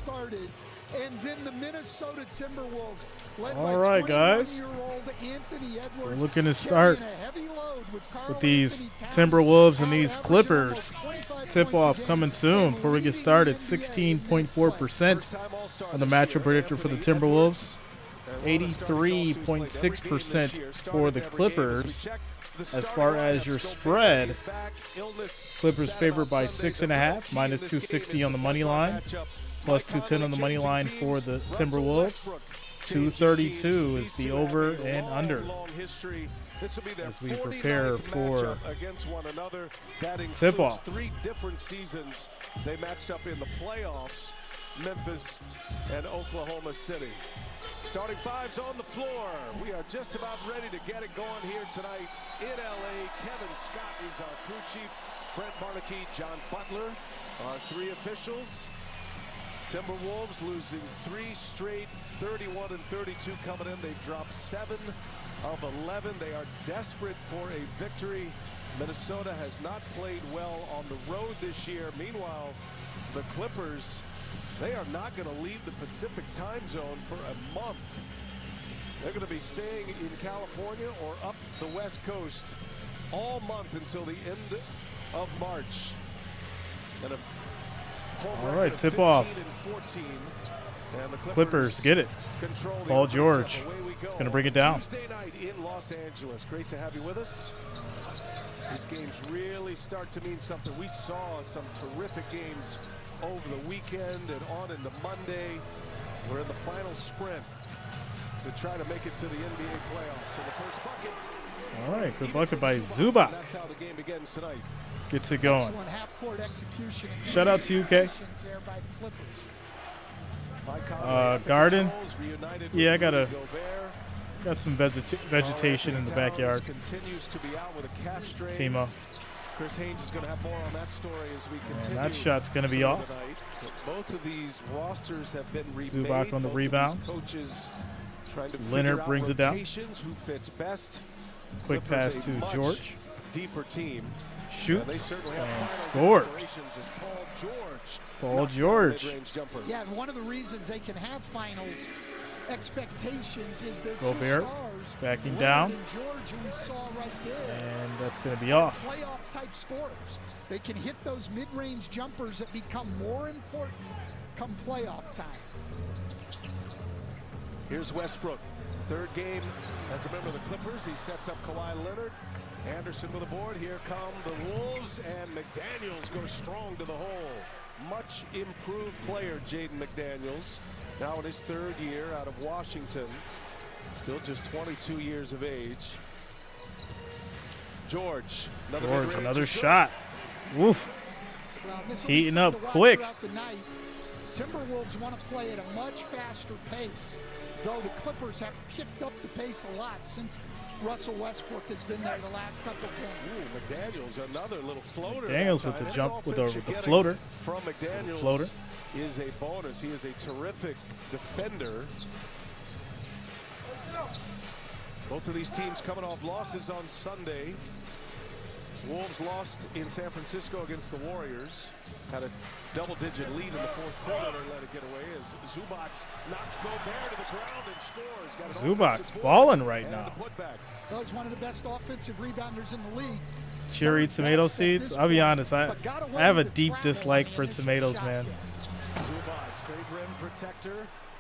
started. And then the Minnesota Timberwolves, led all right, guys. We're looking to start with these Timberwolves and these Clippers. Tip-off coming soon. Before we get started, 16.4% on the matchup predictor for the Timberwolves, 83.6% for the Clippers. As far as your spread, Clippers favored by 6.5, minus 260 on the money line. Plus 210 on the money line for the Timberwolves. 232 is the over and under. As we prepare for tip-off. 3 different seasons they matched up in the playoffs, Memphis and Oklahoma City. Starting fives on the floor. We are just about ready to get it going here tonight in LA. Kevin Scott is our crew chief. Brent Barnaky, John Butler, our 3 officials. Timberwolves losing 3 straight, 31 and 32 coming in. They dropped 7 of 11. They are desperate for a victory. Minnesota has not played well on the road this year. Meanwhile, the Clippers, they are not going to leave the Pacific time zone for a month. They're going to be staying in California or up the West Coast all month until the end of March. And all right, tip off. Clippers get it. Paul George is going to bring it down. Tuesday night in Los Angeles. Great to have you with us. These games really start to mean something. We saw some terrific games over the weekend and on into Monday. We're in the final sprint to try to make it to the NBA playoffs. And the first bucket. All right, good bucket by Zubac. That's how the game begins tonight. Gets it going. Shout out to you, Kay. Garden. Yeah, I got some vegetation in the backyard. Timo. Chris Haynes is going to have more on that story as we continue. And that shot's going to be off. Both of these rosters have been remade. Zubac on the rebound. Leonard brings it down. Who fits best? Quick pass to George. Deeper team. Shoots and scores. Paul George. Yeah, and one of the reasons they can have finals expectations is their Gobert stars, backing down. And George, who we saw right there. And that's going to be off. Playoff type scorers. They can hit those mid-range jumpers that become more important come playoff time. Here's Westbrook. 3rd game as a member of the Clippers. He sets up Kawhi Leonard. Anderson with a board. Here come the Wolves, and McDaniels goes strong to the hole. Much improved player, Jaden McDaniels. Now in his 3rd year out of Washington. Still just 22 years of age. George. Another shot. Woof. Heating up quick. Timberwolves want to play at a much faster pace, though the Clippers have picked up the pace a lot since Russell Westbrook has been there the last couple of games. Ooh, McDaniels, another little floater. McDaniels with the jump, with the floater. From McDaniels floater is a bonus. He is a terrific defender. Both of these teams coming off losses on Sunday. Wolves lost in San Francisco against the Warriors. Had a double-digit lead in the 4th quarter. They let it get away as Zubac knocks Gobert to the ground and scores. Zubac balling right now. Well, he's one of the best offensive rebounders in the league. Cherry tomato seeds. I'll be honest. I have a deep dislike for tomatoes, man.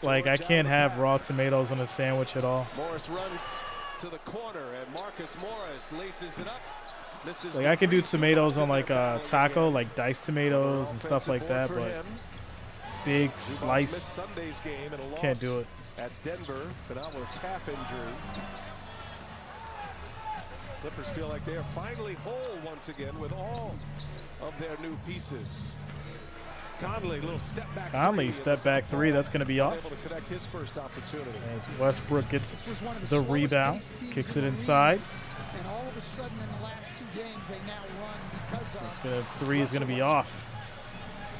Like, I can't have raw tomatoes on a sandwich at all. Morris runs to the corner, and Marcus Morris laces it up. Like, I can do tomatoes on like a taco, like diced tomatoes and stuff like that, but big slice, can't do it. At Denver, but out with a calf injury. Clippers feel like they are finally whole once again with all of their new pieces. Conley, little step back. Conley, step back 3. That's going to be off. Able to connect his first opportunity. As Westbrook gets the rebound, kicks it inside. And all of a sudden, in the last 2 games, they now run because of 3 is going to be off.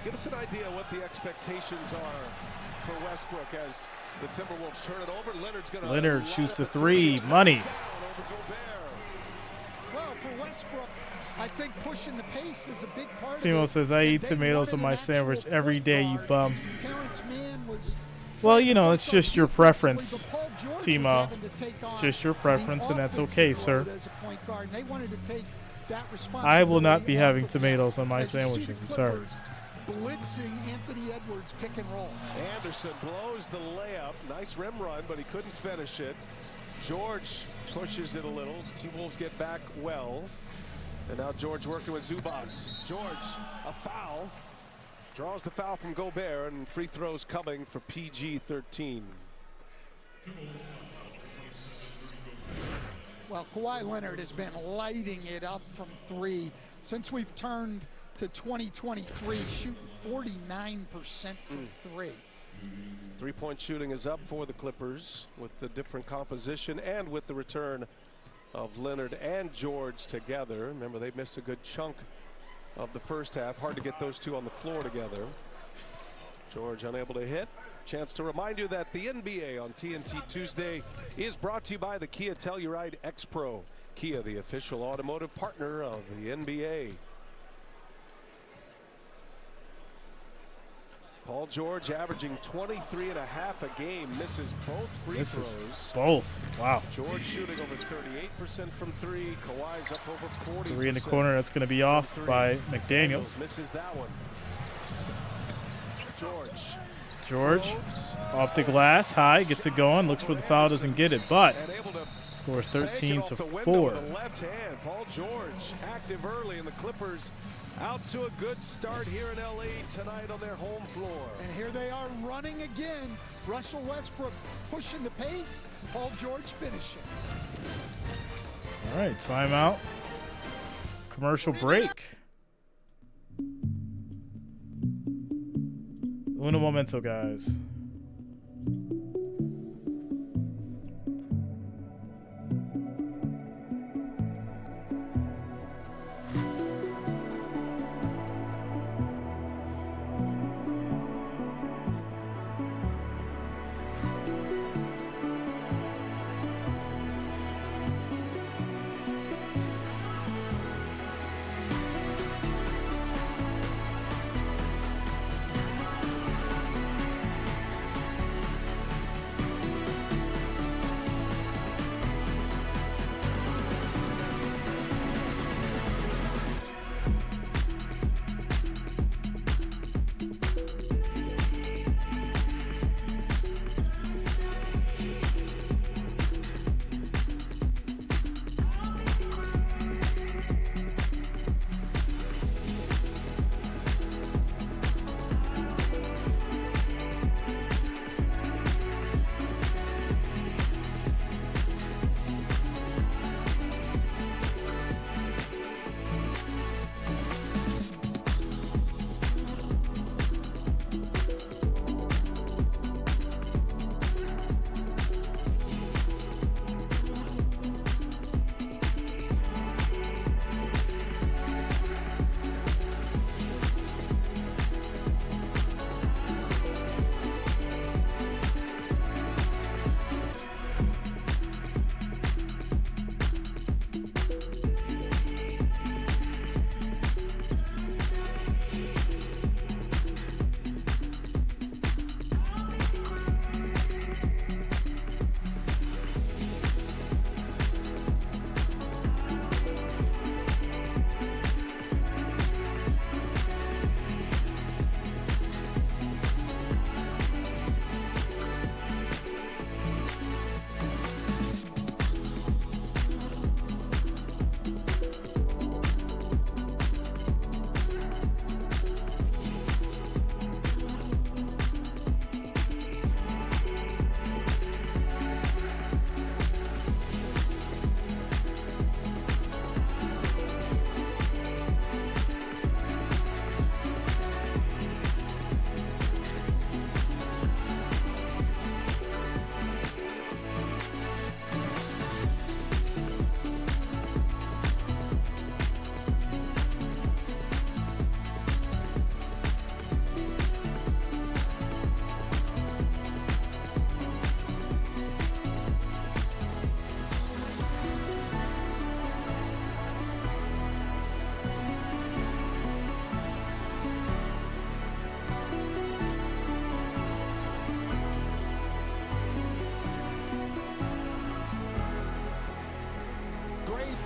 Give us an idea what the expectations are for Westbrook as the Timberwolves turn it over. Leonard shoots the 3. Money. Well, for Westbrook. I think pushing the pace is a big part Timo of it. says, I eat They tomatoes on wanted my an actual sandwich every day, you point bum. guard. Terrence Mann was Well, playing you know, the it's point just your guard preference, defensively, but Paul George was Timo. having to take It's on just your the preference, and that's offensive okay, load sir. as a point guard, and they wanted to take that I will not be responsibility having off of him. tomatoes on my As you see sandwiches. the I'm sorry. Clippers blitzing Anthony Edwards pick and rolls. Anderson blows the layup. Nice rim run, but he couldn't finish it. George pushes it a little. T-Wolves get back well. And now George working with Zubats. George, a foul. Draws the foul from Gobert, and free throws coming for PG-13. Well, Kawhi Leonard has been lighting it up from three since we've turned to 2023, shooting 49% from three. Three-point shooting is up for the Clippers with the different composition and with the return of Leonard and George together. Remember, they missed a good chunk of the first half. Hard to get those two on the floor together. George unable to hit. Chance to remind you that the NBA on TNT Tuesday is brought to you by the Kia Telluride X-Pro. Kia, the official automotive partner of the NBA. Paul George averaging 23 and a half a game, misses both free throws. Both. Wow. George shooting over 38% from three. Kawhi's up over 40%. Three in the corner. That's going to be off by McDaniels. Misses that one. George off the glass, high, gets it going, looks for the foul, doesn't get it, but scores 13 to 4. Left hand. Paul George active early, and the Clippers out to a good start here in LA tonight on their home floor. And here they are running again. Russell Westbrook pushing the pace. Paul George finishing. All right, timeout. Commercial break. Uno momento, guys.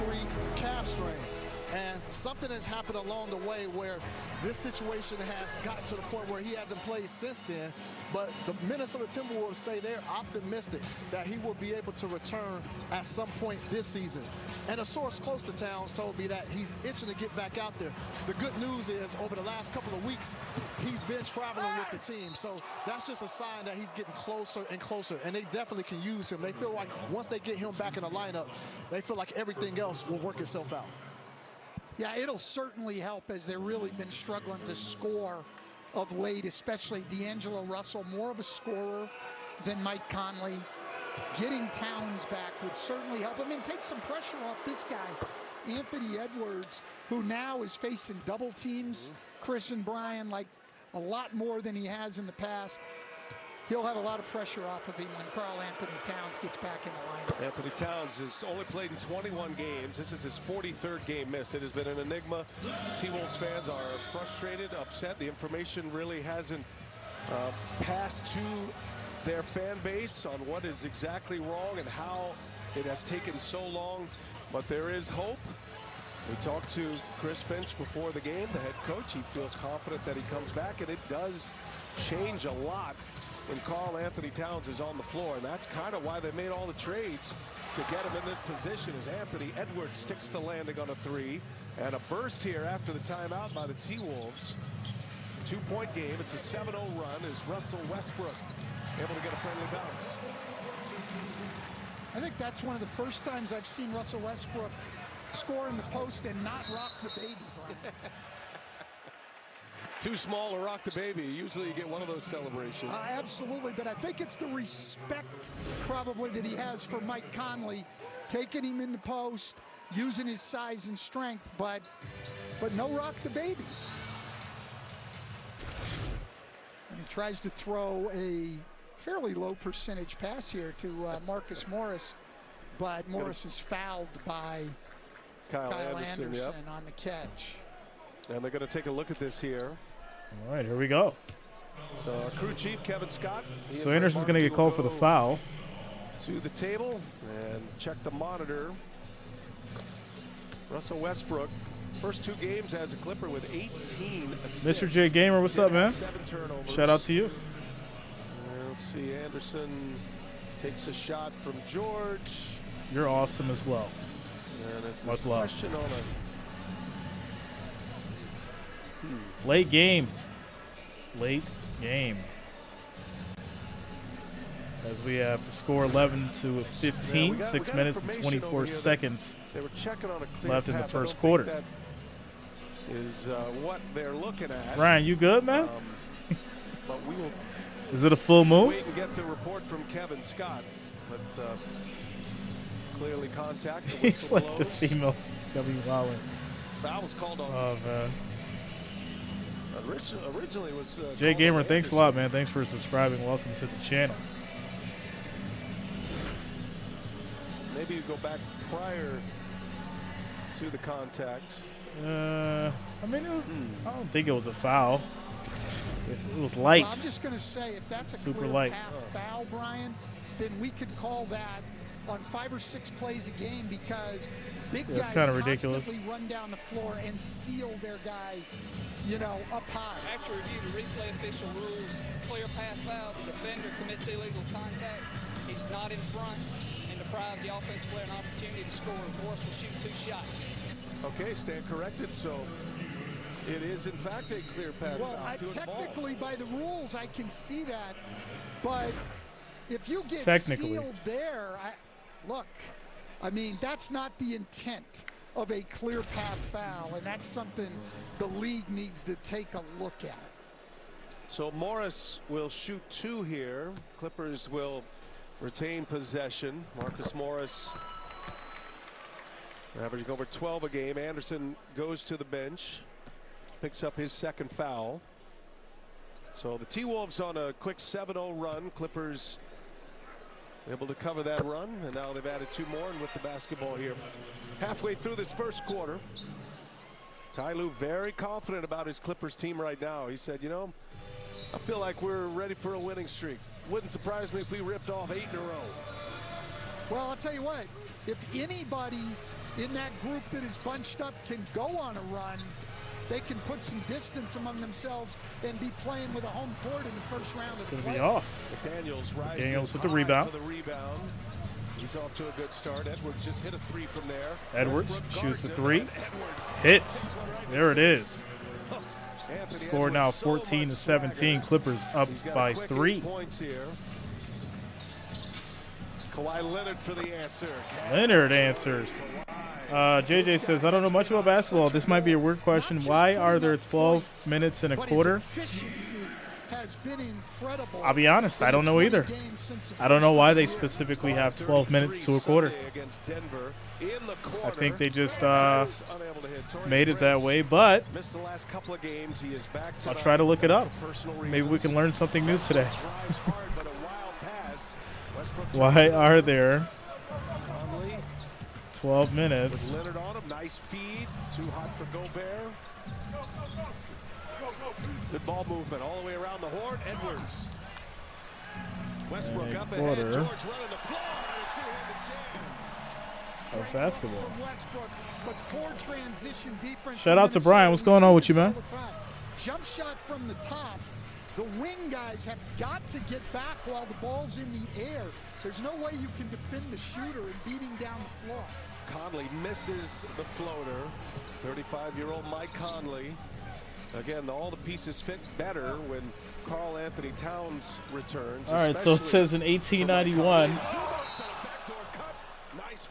3 calf strain. And something has happened along the way where this situation has gotten to the point where he hasn't played since then. But the Minnesota Timberwolves say they're optimistic that he will be able to return at some point this season. And a source close to Towns told me that he's itching to get back out there. The good news is over the last couple of weeks, he's been traveling with the team. So that's just a sign that he's getting closer and closer. And they definitely can use him. They feel like once they get him back in the lineup, they feel like everything else will work itself out. Yeah, it'll certainly help as they've really been struggling to score of late, especially D'Angelo Russell, more of a scorer than Mike Conley. Getting Towns back would certainly help. I mean, take some pressure off this guy, Anthony Edwards, who now is facing double teams, Chris and Brian, like a lot more than he has in the past. He'll have a lot of pressure off of him when Karl Anthony Towns gets back in the lineup. Anthony Towns has only played in 21 games. This is his 43rd game missed. It has been an enigma. T-Wolves fans are frustrated, upset. The information really hasn't passed to their fan base on what is exactly wrong and how it has taken so long. But there is hope. We talked to Chris Finch before the game, the head coach. He feels confident that he comes back, and it does change a lot when Karl Anthony Towns is on the floor, and that's kind of why they made all the trades to get him in this position as Anthony Edwards sticks the landing on a 3. And a burst here after the timeout by the T-Wolves. 2-point game. It's a 7-0 run as Russell Westbrook able to get a friendly bounce. I think that's one of the first times I've seen Russell Westbrook score in the post and not rock the baby, Brian. Too small to rock the baby. Usually you get one of those celebrations. Absolutely, but I think it's the respect probably that he has for Mike Conley, taking him in the post, using his size and strength, but no rock the baby. And he tries to throw a fairly low percentage pass here to Marcus Morris, but Morris is fouled by Kyle Anderson yep. on the catch. And they're going to take a look at this here. All right, here we go. So our crew chief, Kevin Scott. So Anderson's going to get called for the foul. To the table and check the monitor. Russell Westbrook, first 2 games as a Clipper with 18 assists. Mr. J Gamer, what's up, man? 7 turnovers. Shout out to you. Let's see, Anderson takes a shot from George. You're awesome as well. And it's Much love. question on a Late game. Late game. As we have the score 11 to 15, we 6 got minutes and 24 seconds they were checking on a clear left in the path. first I don't quarter. think that is what they're looking at. Ryan, you good, man? But we will Is it a full moon? wait and get the report from Kevin Scott. But clearly contact. The He's whistle like the blows. females. W. Lowry. Foul was called on. Oh, man. Originally was Jay called Gamer, on thanks a Anderson. lot, man. Thanks for subscribing. Welcome to the channel. Maybe you go back prior to the contact. I mean, I don't think it was a foul. It was light. Well, I'm just going to say, if that's a Super clear light. path foul, Brian, then we could call that on 5 or 6 plays a game because big Yeah, it's guys kinda ridiculous. constantly run down the floor and seal their guy, you know, up high. After review the replay official rules, clear path foul, the defender commits illegal contact. He's not in front and deprives the offensive player an opportunity to score. Morris will shoot 2 shots. Okay, stand corrected. So it is in fact a clear path Well, foul to a ball. technically by the rules, I can see that, but if you get Technically. sealed there, look, I mean, that's not the intent of a clear path foul, and that's something the league needs to take a look at. So Morris will shoot 2 here. Clippers will retain possession. Marcus Morris averaging over 12 a game. Anderson goes to the bench, picks up his 2nd foul. So the T-Wolves on a quick 7-0 run. Clippers able to cover that run, and now they've added 2 more. And with the basketball here halfway through this first quarter, Ty Lue very confident about his Clippers team right now. He said, you know, I feel like we're ready for a winning streak. Wouldn't surprise me if we ripped off 8 in a row. Well, I'll tell you what, if anybody in that group that is bunched up can go on a run. They can put some distance among themselves and be playing with a home court in the first round of the Going to be playoffs. off. McDaniels with the rebound. He's off to a good start. Edwards just hit a three from there. Edwards Westbrook shoots the guards him, three. and Edwards Hits. hits one right There it in the is. face. Anthony Score now Edwards, so 14 to much 17. swagger. Clippers up He's got by quick 3. points here. Kawhi Leonard for the answer. Leonard answers. JJ says, I don't know much about basketball. This might be a weird question. Why are there 12 minutes in a quarter? Has been incredible. I'll be honest, I don't know either. I don't know why they specifically have 12 minutes to a quarter. I think they just made it that way, but I'll try to look it up. Maybe we can learn something new today. Why are there 12 minutes? Leonard on him, nice feed, too hot for Gobert. Good ball movement all the way around the horn. Edwards. Westbrook up ahead. George running the floor. Of basketball. Westbrook, but poor transition defense. Shout out to Brian. What's going on with you, man? Jump shot from the top. The wing guys have got to get back while the ball's in the air. There's no way you can defend the shooter and beating down the floor. Conley misses the floater. 35-year-old Mike Conley. Again, all the pieces fit better when Karl Anthony Towns returns. All right, so it says in 1891,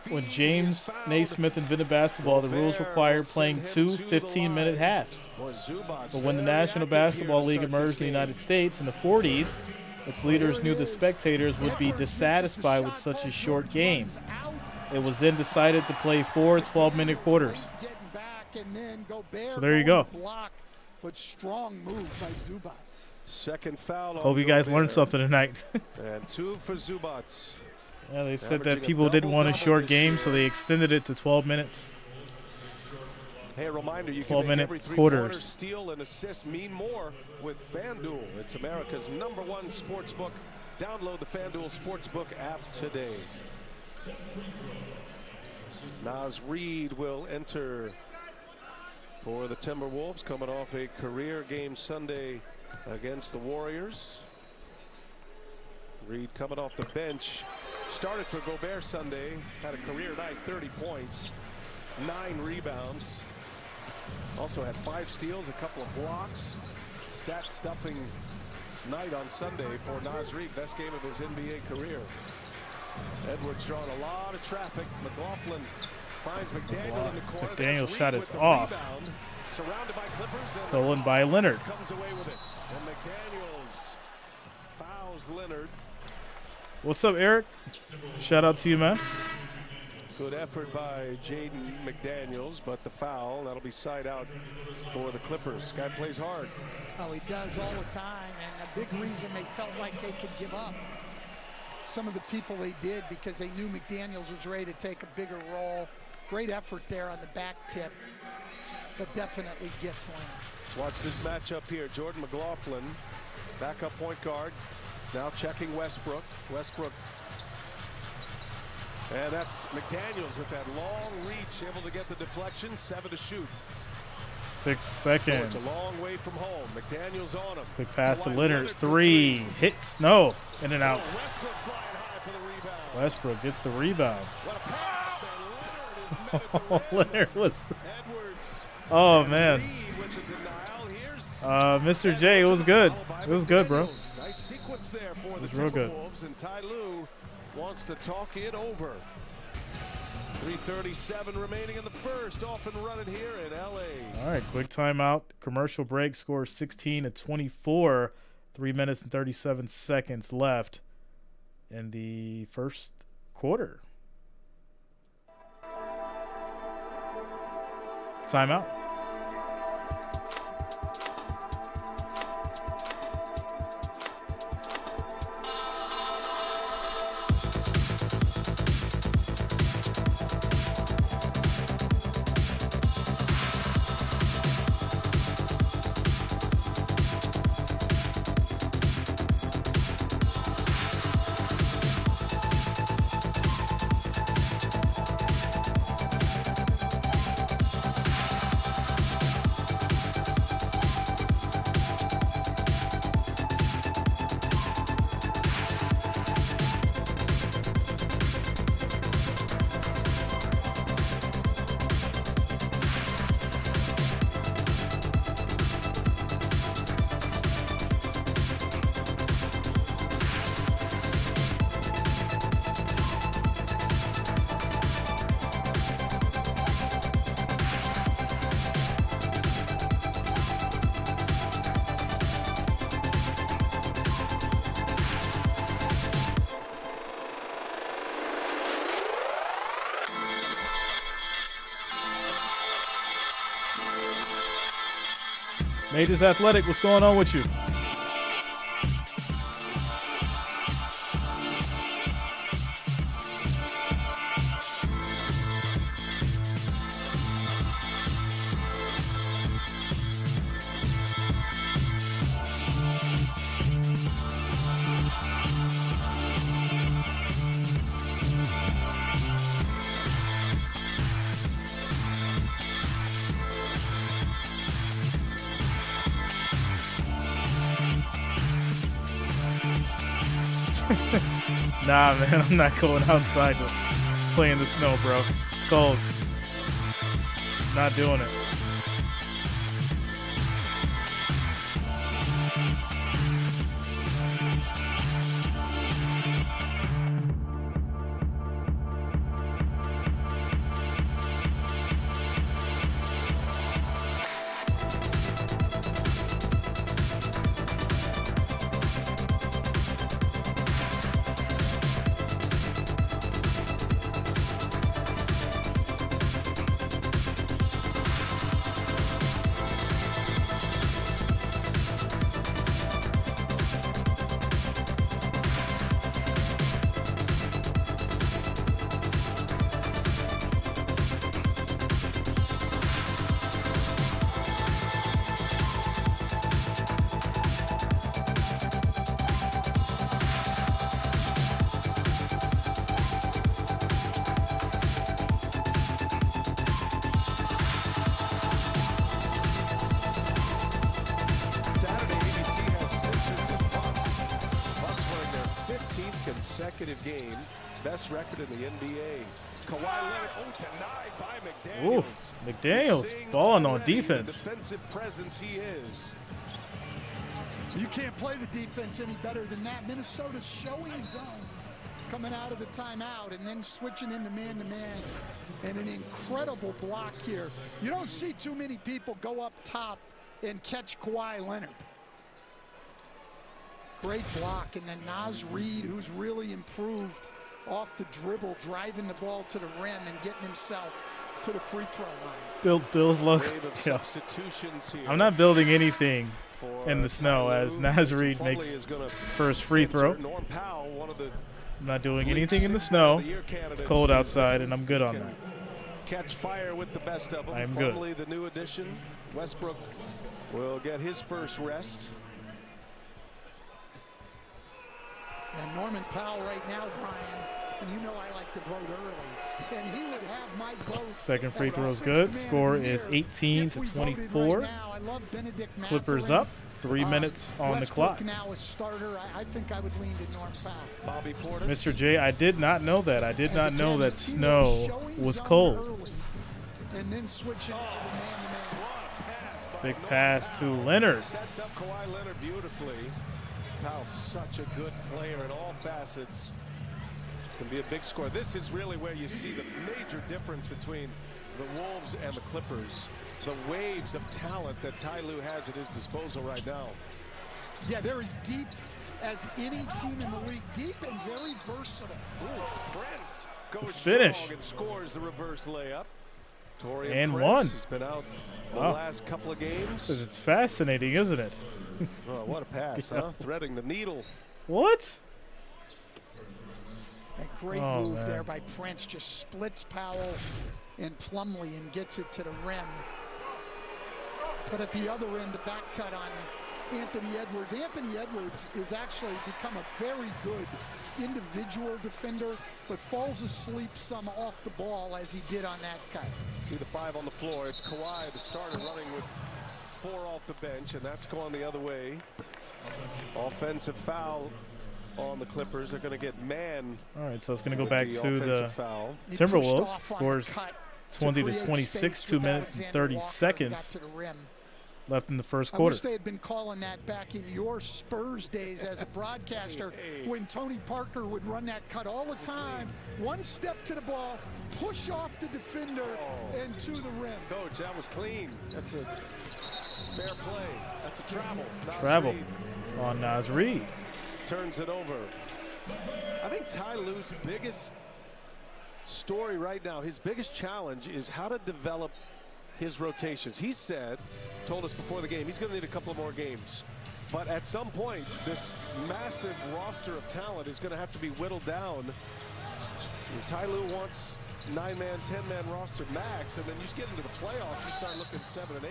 when James Naismith invented basketball, the rules required playing 2 15-minute halves. But when the National Basketball League emerged in the United States in the 40s, its leaders knew the spectators would be dissatisfied with such a short game. It was then decided to play 4 12-minute quarters. So there you go. But strong move by Zubats. Second foul. Hope you guys learned something tonight. And 2 for Zubats. Yeah, they said that people didn't want a short game, so they extended it to 12 minutes. Hey, a reminder, you 12 can make minute every quarters. steal and assist mean more with FanDuel. It's America's #1 sports book. Download the FanDuel Sportsbook app today. Naz Reid will enter for the Timberwolves, coming off a career game Sunday against the Warriors. Reid coming off the bench. Started for Gobert Sunday. Had a career night, 30 points, 9 rebounds. Also had 5 steals, a couple of blocks. Stat-stuffing night on Sunday for Naz Reid. Best game of his NBA career. Edwards drawing a lot of traffic. McLaughlin finds McDaniel in the corner. McDaniel's shot is off. Rebound. Surrounded by Clippers. Stolen by Leonard. Comes away with it. And McDaniels fouls Leonard. What's up, Eric? Shout out to you, man. Good effort by Jaden McDaniels, but the foul, that'll be side out for the Clippers. Guy plays hard. Oh, he does all the time, and a big reason they felt like they could give up. Some of the people they did because they knew McDaniels was ready to take a bigger role. Great effort there on the back tip, but definitely gets Leonard. Let's watch this matchup here. Jordan McLaughlin, backup point guard, now checking Westbrook. Westbrook. And that's McDaniels with that long reach, able to get the deflection, 7 to shoot. 6 seconds. It's a long way from home. McDaniels on him. Quick pass to Leonard. 3 hits. No. In and out. Westbrook flying high for the rebound. Westbrook gets the rebound. What a pass, and Leonard is met at the rim. Leonard was. Edwards. Oh, man. Reid with the denial. Here's Mr. J, it was good. It was good, bro. nice sequence there for the It was real good. Timberwolves, and Ty Lue wants to talk it over. 3:37 remaining in the first. Off and running here in LA. All right, quick timeout. Commercial break. Score 16 to 24. 3 minutes and 37 seconds left in the first quarter. Timeout. Nature's Athletic, what's going on with you? Nah, man, I'm not going outside to play in the snow, bro. It's cold. Not doing it. Consecutive game, best record in the NBA. Kawhi Leonard, denied by McDaniels. Oof, McDaniels balling on defense. Defensive presence he is. You can't play the defense any better than that. Minnesota's showing zone coming out of the timeout and then switching into man-to-man. And an incredible block here. You don't see too many people go up top and catch Kawhi Leonard. Great block, and then Naz Reid, who's really improved off the dribble, driving the ball to the rim and getting himself to the free throw line. Bills look. Yeah. I'm not building anything in the snow as Naz Reid makes first free throw. I'm not doing anything in the snow. It's cold outside, and I'm good on that. Catch fire with the best of them. I'm good. Plumlee, the new addition. Westbrook will get his first rest. And Norman Powell right now, Brian, and you know I like to vote early, and he would have my vote. Second free throw is good. Score is 18-24. Right now, I love Benedict Clippers up. 3 minutes on the clock. Now a starter. I think I would lean to Norm Powell. Bobby Portis. Mr. J, I did not know that. I did not know that snow was cold. And then switching to man-to-man. Big pass to Leonard. Sets up Kawhi Leonard beautifully. Powell's such a good player in all facets. It's going to be a big score. This is really where you see the major difference between the Wolves and the Clippers. The waves of talent that Ty Lue has at his disposal right now. Yeah, they're as deep as any team in the league. Deep and very versatile. Ooh, Prince goes finish strong and scores the reverse layup. Torian And Prince one. has been out the last couple of games. It's fascinating, isn't it? Oh, what a pass, Yeah. huh? Threading the needle. What? A great move there by Prince. Just splits Powell and Plumlee and gets it to the rim. But at the other end, the back cut on Anthony Edwards. Anthony Edwards has actually become a very good individual defender, but falls asleep some off the ball as he did on that cut. See the 5 on the floor. It's Kawhi, the starter, running with 4 off the bench, and that's gone the other way. Offensive foul on the Clippers. They're going to get man. All right, so it's going to go back to the foul. Timberwolves. Scores 20-26, 2 minutes and 30 seconds left in the first quarter. I wish they had been calling that back in your Spurs days as a broadcaster when Tony Parker would run that cut all the time. One step to the ball, push off the defender, and to the rim. Coach, that was clean. That's a fair play. That's a travel. Travel on Naz Reid. Turns it over. I think Ty Lue's biggest story right now, his biggest challenge is how to develop his rotations. He told us before the game, he's going to need a couple of more games. But at some point, this massive roster of talent is going to have to be whittled down. Ty Lue wants 9-man, 10-man roster max, and then you just get into the playoffs, you start looking 7 and 8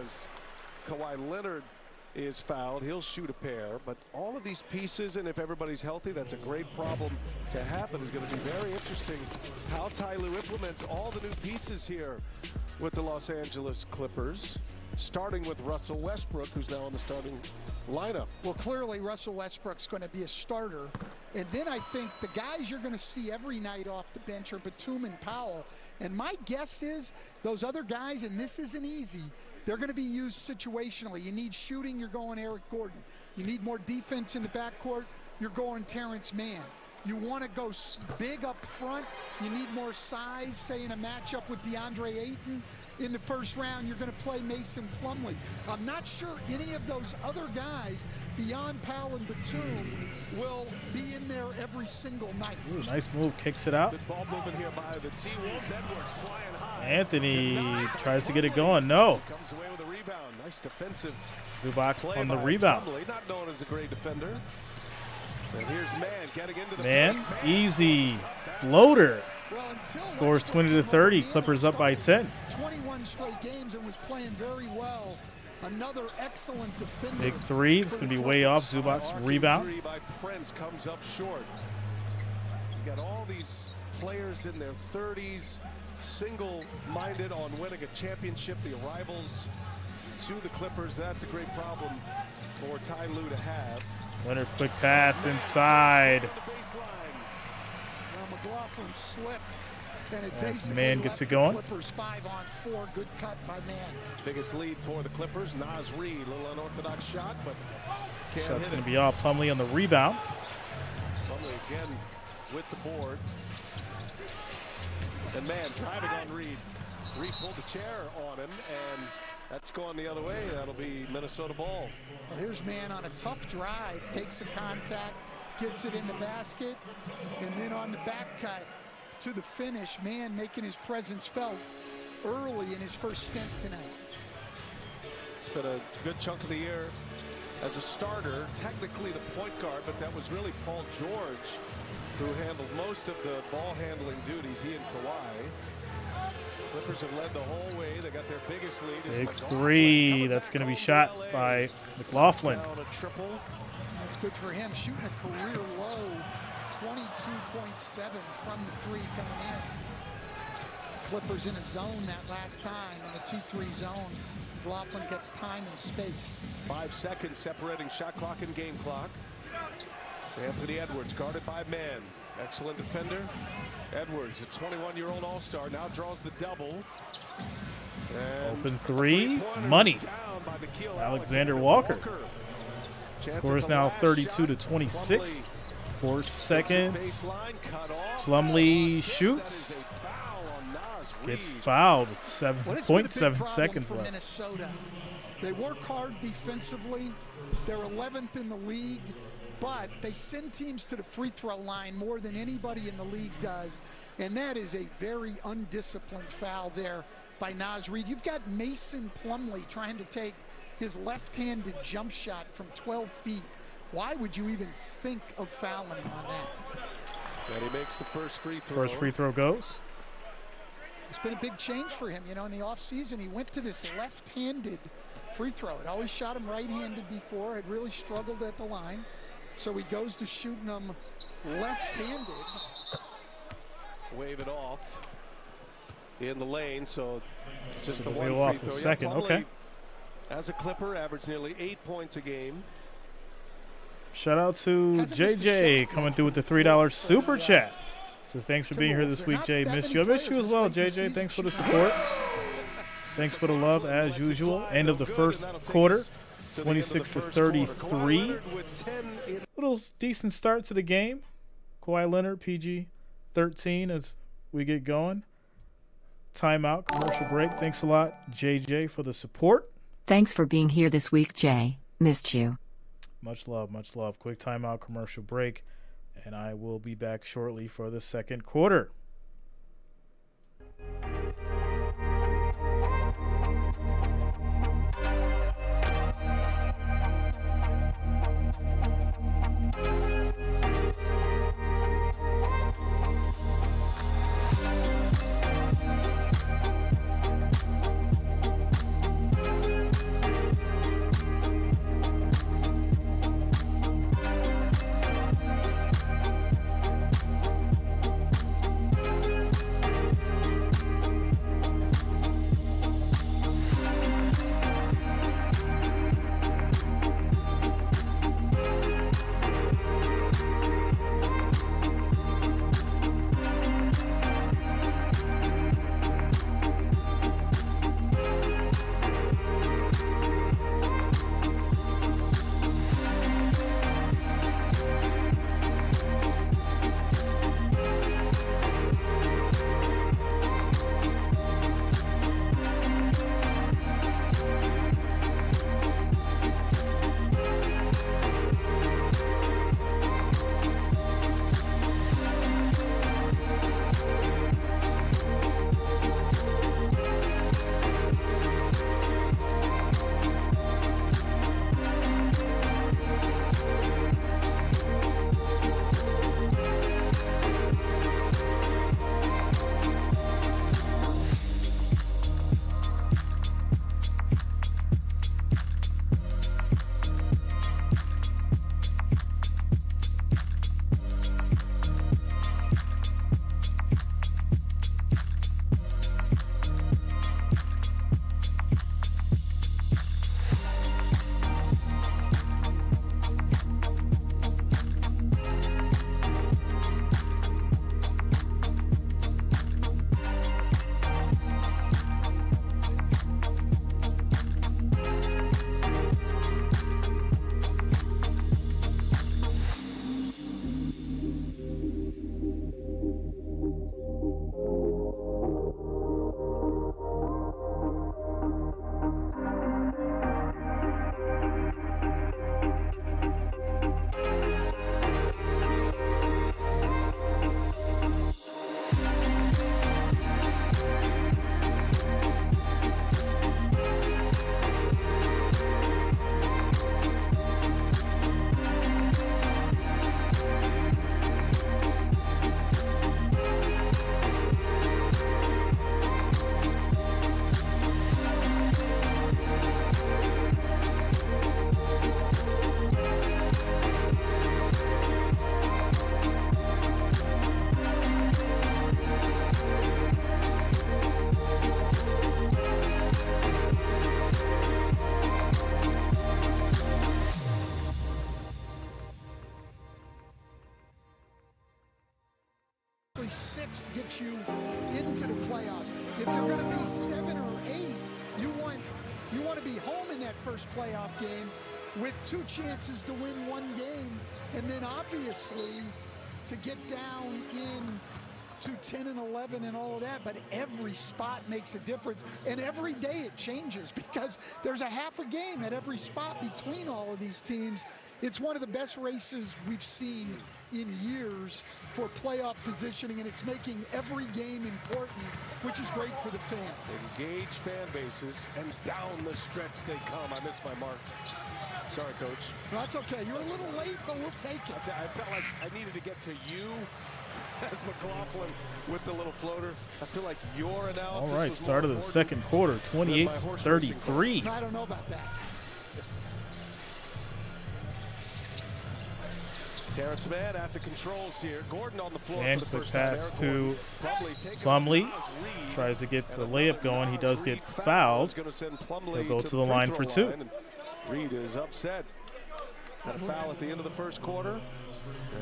as Kawhi Leonard is fouled. He'll shoot a pair, but all of these pieces, and if everybody's healthy, that's a great problem to have. But it's going to be very interesting how Ty Lue implements all the new pieces here with the Los Angeles Clippers, starting with Russell Westbrook, who's now in the starting lineup. Well, clearly Russell Westbrook's going to be a starter. And then I think the guys you're going to see every night off the bench are Batum and Powell. And my guess is those other guys, and this isn't easy, they're going to be used situationally. You need shooting, you're going Eric Gordon. You need more defense in the backcourt, you're going Terrence Mann. You want to go big up front, you need more size, say in a matchup with DeAndre Ayton. In the first round, you're going to play Mason Plumlee. I'm not sure any of those other guys beyond Powell and Batum will be in there every single night. Ooh, nice move, kicks it out. Good ball movement here by the T-Wolves. Edwards flying high. Anthony tries to get it going. No. Comes away with a rebound. Nice defensive Zubac play on the by rebound. Plumlee, not known as a great defender. And here's Mann getting into the Man, easy floater. Scores 20-30. Clippers up by 10. 21 straight games and was playing very well. Another excellent defender. Big three. It's going to be way off. Zubac's rebound. Three by Prince comes up short. You got all these players in their 30s, single-minded on winning a championship. The arrivals to the Clippers. That's a great problem for Ty Lue to have. Leonard, quick pass inside. McLaughlin slipped, and it As basically Mann gets left it going. The Clippers 5-on-4. Good cut by Mann. Biggest lead for the Clippers. Nas Reed, a little unorthodox shot, but can't Shot's hit going it. to be off. Plumlee on the rebound. Plumlee again with the board. And Mann driving on Reed. Reed pulled the chair on him, and that's going the other way. That'll be Minnesota ball. Well, here's Mann on a tough drive, takes a contact, gets it in the basket, and then on the back cut to the finish. Mann making his presence felt early in his first stint tonight. It's been a good chunk of the year as a starter, technically the point guard, but that was really Paul George who handled most of the ball handling duties, he and Kawhi. Clippers have led the whole way. They got their biggest lead. Big three. That's going to be shot by McLaughlin. Down a triple. That's good for him, shooting a career low 22.7 from the three coming in. Clippers in a zone that last time, in a 2-3 zone. McLaughlin gets time and space. 5 seconds separating shot clock and game clock. Anthony Edwards guarded by Mann. Excellent defender. Edwards, a 21-year-old all-star, now draws the double. And Open three. Money. Alexander Walker. Scores now 32-26. 4 seconds. Plumlee shoots. Gets fouled with 7.7 seconds left. Minnesota. They work hard defensively. They're 11th in the league, but they send teams to the free throw line more than anybody in the league does. And that is a very undisciplined foul there by Nas Reed. You've got Mason Plumlee trying to take his left-handed jump shot from 12 feet. Why would you even think of fouling him on that? And he makes the first free throw. First free throw goes. It's been a big change for him. You know, in the offseason, he went to this left-handed free throw. It always shot him right-handed before. Had really struggled at the line. So he goes to shooting them left-handed. Wave it off in the lane. So just the Wave one free off throw. the second. Plumlee, Okay. as a Clipper, averaged nearly 8 points a game. Shout out to Hasn't missed a JJ shot. coming through with the $3 super chat. Says thanks for being here this week, Jay. Missed you. I missed you as well, JJ. Thanks for the support. Thanks for the love as usual. End of the first quarter, 26-33. Little decent start to the game. Kawhi Leonard, PG 13 as we get going. Timeout, commercial break. Thanks a lot, JJ, for the support. Thanks for being here this week, Jay. Missed you. Much love, much love. Quick timeout, commercial break, and I will be back shortly for the second quarter. every sixth gets you into the playoffs. If you're going to be 7 or 8, you want to be home in that first playoff game with 2 chances to win 1 game, and then obviously to get down in to 10 and 11 and all of that. But every spot makes a difference, and every day it changes because there's a half a game at every spot between all of these teams. It's one of the best races we've seen in years for playoff positioning, and it's making every game important, which is great for the fans. Engaged fan bases, and down the stretch they come. I missed my mark. Sorry, Coach. No, that's okay. You're a little late, but we'll take it. I felt like I needed to get to you as McLaughlin with the little floater. I feel like your analysis. All right, was start of the second quarter, 28-33. I don't know about that. Terrence Mann at the controls here. Gordon on the floor And for the quick first time. pass Eric to Plumlee Tries to get the layup going. He does get fouled. He'll go to the line for 2. Reed is upset. Had a foul at the end of the first quarter.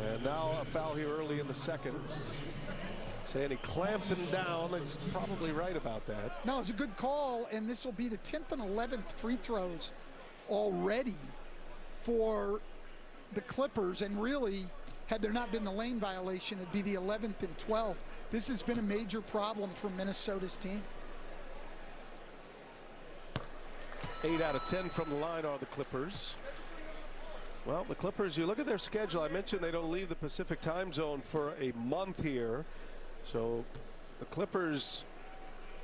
And now a foul here early in the second. Saying he clamped him down. It's probably right about that. No, it's a good call, and this will be the 10th and 11th free throws already for the Clippers, and really, had there not been the lane violation, it'd be the 11th and 12th. This has been a major problem for Minnesota's team. 8 out of 10 from the line are the Clippers. Well, the Clippers, you look at their schedule. I mentioned they don't leave the Pacific time zone for a month here. So the Clippers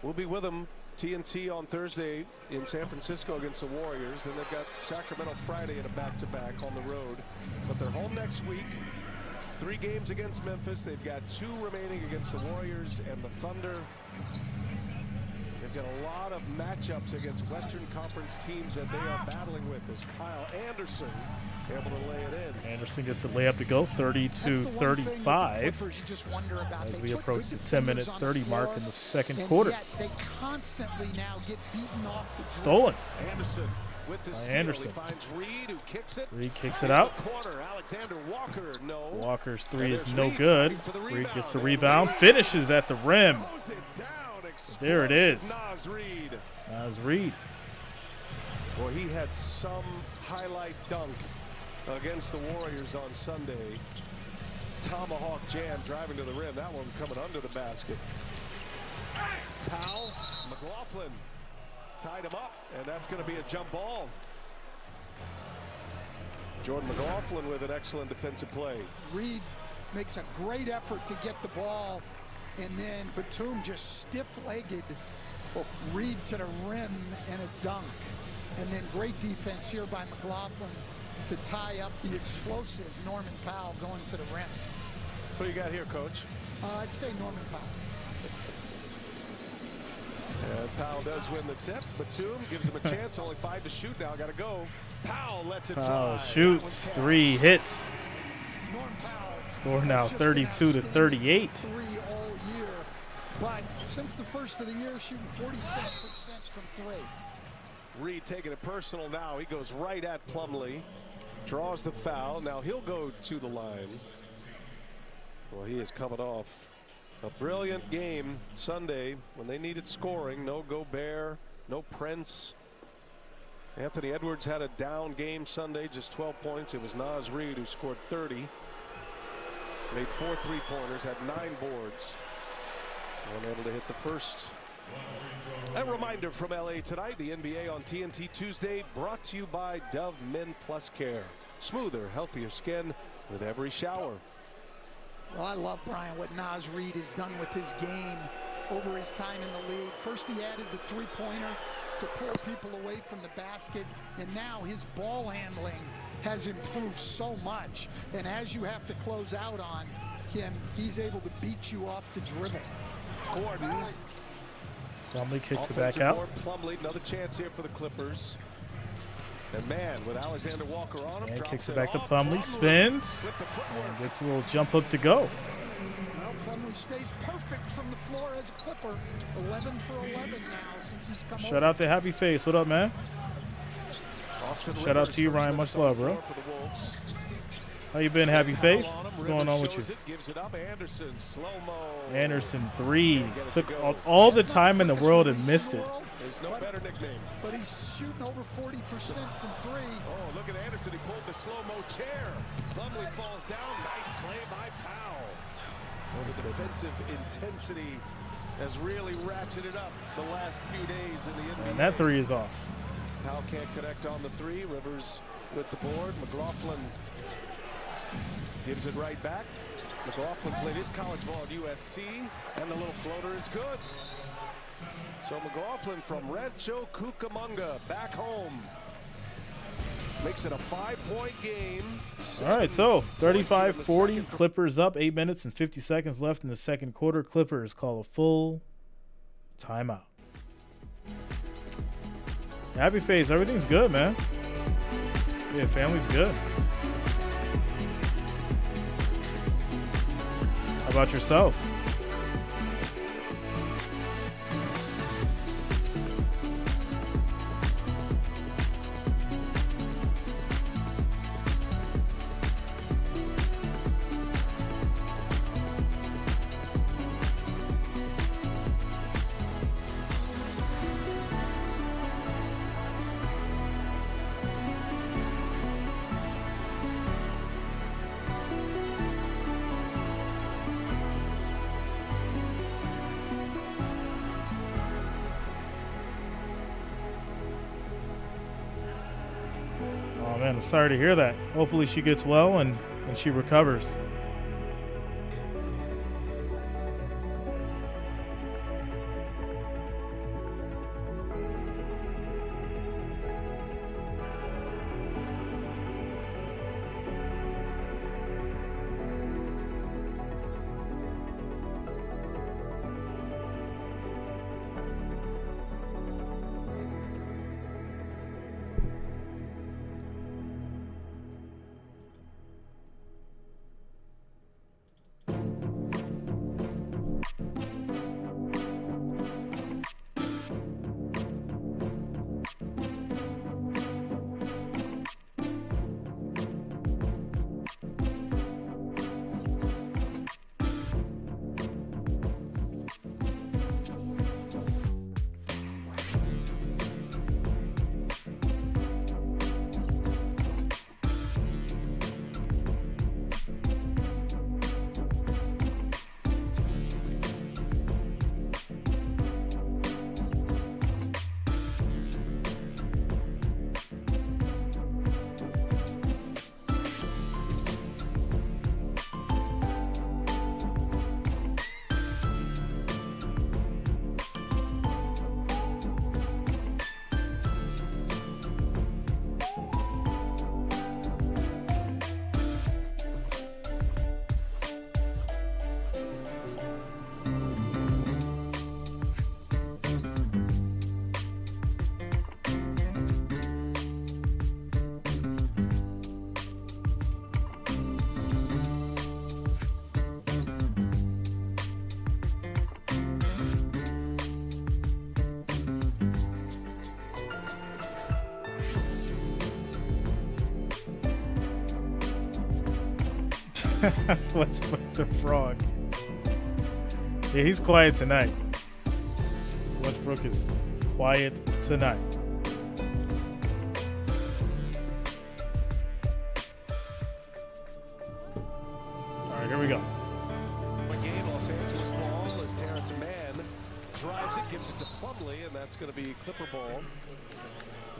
will be with them. TNT on Thursday in San Francisco against the Warriors. Then they've got Sacramento Friday in a back-to-back on the road. But they're home next week. 3 games against Memphis. They've got 2 remaining against the Warriors and the Thunder. They've got a lot of matchups against Western Conference teams that they are battling with. As Kyle Anderson able to lay it in. Anderson gets the layup to go, 30-35. As we approach the 10-minute 30 mark in the second quarter. They constantly now get beaten off the Stolen. Anderson with the steal. Anderson. He finds Reed, who kicks it. Reed kicks it out. Corner. Alexander Walker, no. Walker's 3 And is there's no Reed good. fighting for the Reed rebound. gets the rebound, finishes at the rim. Throws it down. There it is. Naz Reed. Naz Reed. Boy, he had some highlight dunk against the Warriors on Sunday. Tomahawk jam driving to the rim. That one coming under the basket. Powell, McLaughlin tied him up, and that's going to be a jump ball. Jordan McLaughlin with an excellent defensive play. Reed makes a great effort to get the ball, and then Batum just stiff-legged Reed to the rim and a dunk. And then great defense here by McLaughlin to tie up the explosive Norman Powell going to the rim. What do you got here, Coach? I'd say Norman Powell. And Powell does win the tip. Batum gives him a chance. Only 5 to shoot now. Got to go. Powell lets it Powell fly. shoots, 3 hits. Norman Powell. Score now 32-38. 3 all year, but since the first of the year, shooting 46% from 3. Reed taking it personal now. He goes right at Plumlee. Draws the foul. Now he'll go to the line. Well, he is coming off a brilliant game Sunday when they needed scoring. No Gobert, no Prince. Anthony Edwards had a down game Sunday, just 12 points. It was Naz Reed who scored 30. Made 4 3-pointers, had 9 boards. Unable to hit the first. A reminder from LA tonight, the NBA on TNT Tuesday, brought to you by Dove Men Plus Care. Smoother, healthier skin with every shower. Well, I love, Brian, what Naz Reed has done with his game over his time in the league. First, he added the 3-pointer to pull people away from the basket, and now his ball handling has improved so much. And as you have to close out on him, he's able to beat you off the dribble. Gordon. Plumlee kicks it back out. Plumlee, another chance here for the Clippers. And man, with Alexander Walker on him, And drops kicks it it back to off. Plumlee, spins, With the footwork. and gets a little jump hook to go. Well, Plumlee stays perfect from the floor as a Clipper. 11 for 11 now since he's come Shout over. out to Happy Face. What up, man? Austin Shout out Rivers to you, first Ryan. minutes Much on the love, bro. floor for the Wolves. How you been, happy face? What's going on with you? Gives it up. Anderson, slow-mo. Anderson 3. Took all the time in the world and missed it. There's no better nickname. But he's shooting over 40% from 3. Oh, look at Anderson. He pulled the slow-mo chair. Plumlee falls down. Nice play by Powell. Well, the defensive intensity has really ratcheted up the last few days in the NBA. And that 3 is off. Powell can't connect on the 3. Rivers with the board. McLaughlin gives it right back. McLaughlin played his college ball at USC, and the little floater is good. So McLaughlin from Rancho Cucamonga back home makes it a 5-point game. All right, so 35-40. Clippers up. 8 minutes and 50 seconds left in the second quarter. Clippers call a full timeout. Happy face. Everything's good, man. Yeah, family's good. How about yourself? Oh man, I'm sorry to hear that. Hopefully she gets well and she recovers. Westbrook the frog. Yeah, he's quiet tonight. Westbrook is quiet tonight. All right, here we go. Again, Los Angeles ball as Terrence Mann drives it, gives it to Plumlee, and that's going to be Clipper ball.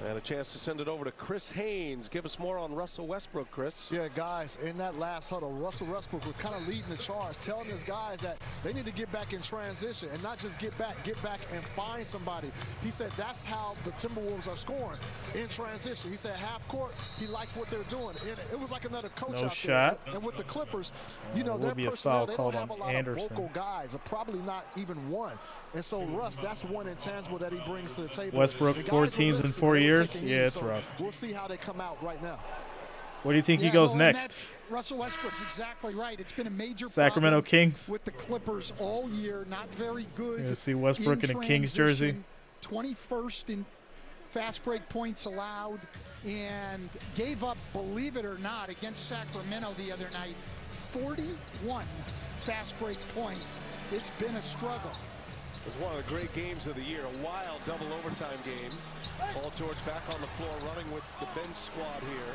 And a chance to send it over to Chris Haynes. Give us more on Russell Westbrook, Chris. Yeah, guys, in that last huddle, Russell Westbrook was kind of leading the charge, telling his guys that they need to get back in transition and not just get back and find somebody. He said that's how the Timberwolves are scoring, in transition. He said half court, he likes what they're doing. And it was like another coach no out shot. there. And with the Clippers, you know, Will their be a personnel, foul they called don't have a on lot Anderson. of vocal guys, or probably not even one. And so, Russ, that's one intangible that he brings to the table. Westbrook, The 4 guys are teams in listening, 4 they're years. taking Yeah, heed. it's So rough. We'll see how they come out right now. Where do you think he Yeah, goes well, next? and that's Russell Westbrook's exactly right. It's been a major Sacramento problem Kings. with the Clippers all year. Not very good. You see Westbrook in a Kings jersey. 21st in fast break points allowed, and gave up, believe it or not, against Sacramento the other night, 41 fast break points. It's been a struggle. It was one of the great games of the year, a wild double overtime game. Paul George back on the floor running with the bench squad here.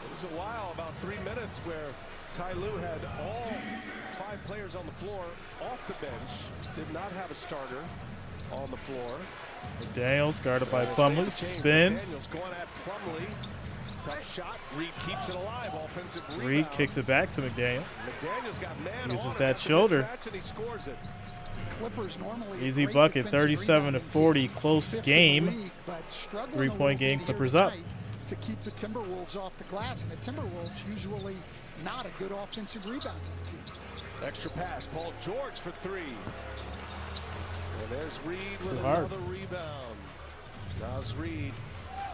It was a while, about 3 minutes, where Ty Lue had all 5 players on the floor off the bench, did not have a starter on the floor. McDaniels guarded by Plumlee, spins. McDaniels going at Plumlee. Tough shot. Reed keeps it alive. Offensive rebound. Reed kicks it back to McDaniels. McDaniels got man Uses on that shoulder. And he scores it. Clippers normally Easy bucket, 37-40, close game. 3-point game, Clippers up. To keep the Timberwolves off the glass, and the Timberwolves usually not a good offensive rebounding team. Extra pass, Paul George for 3. And there's Reed with hard. another rebound. Now's Reed,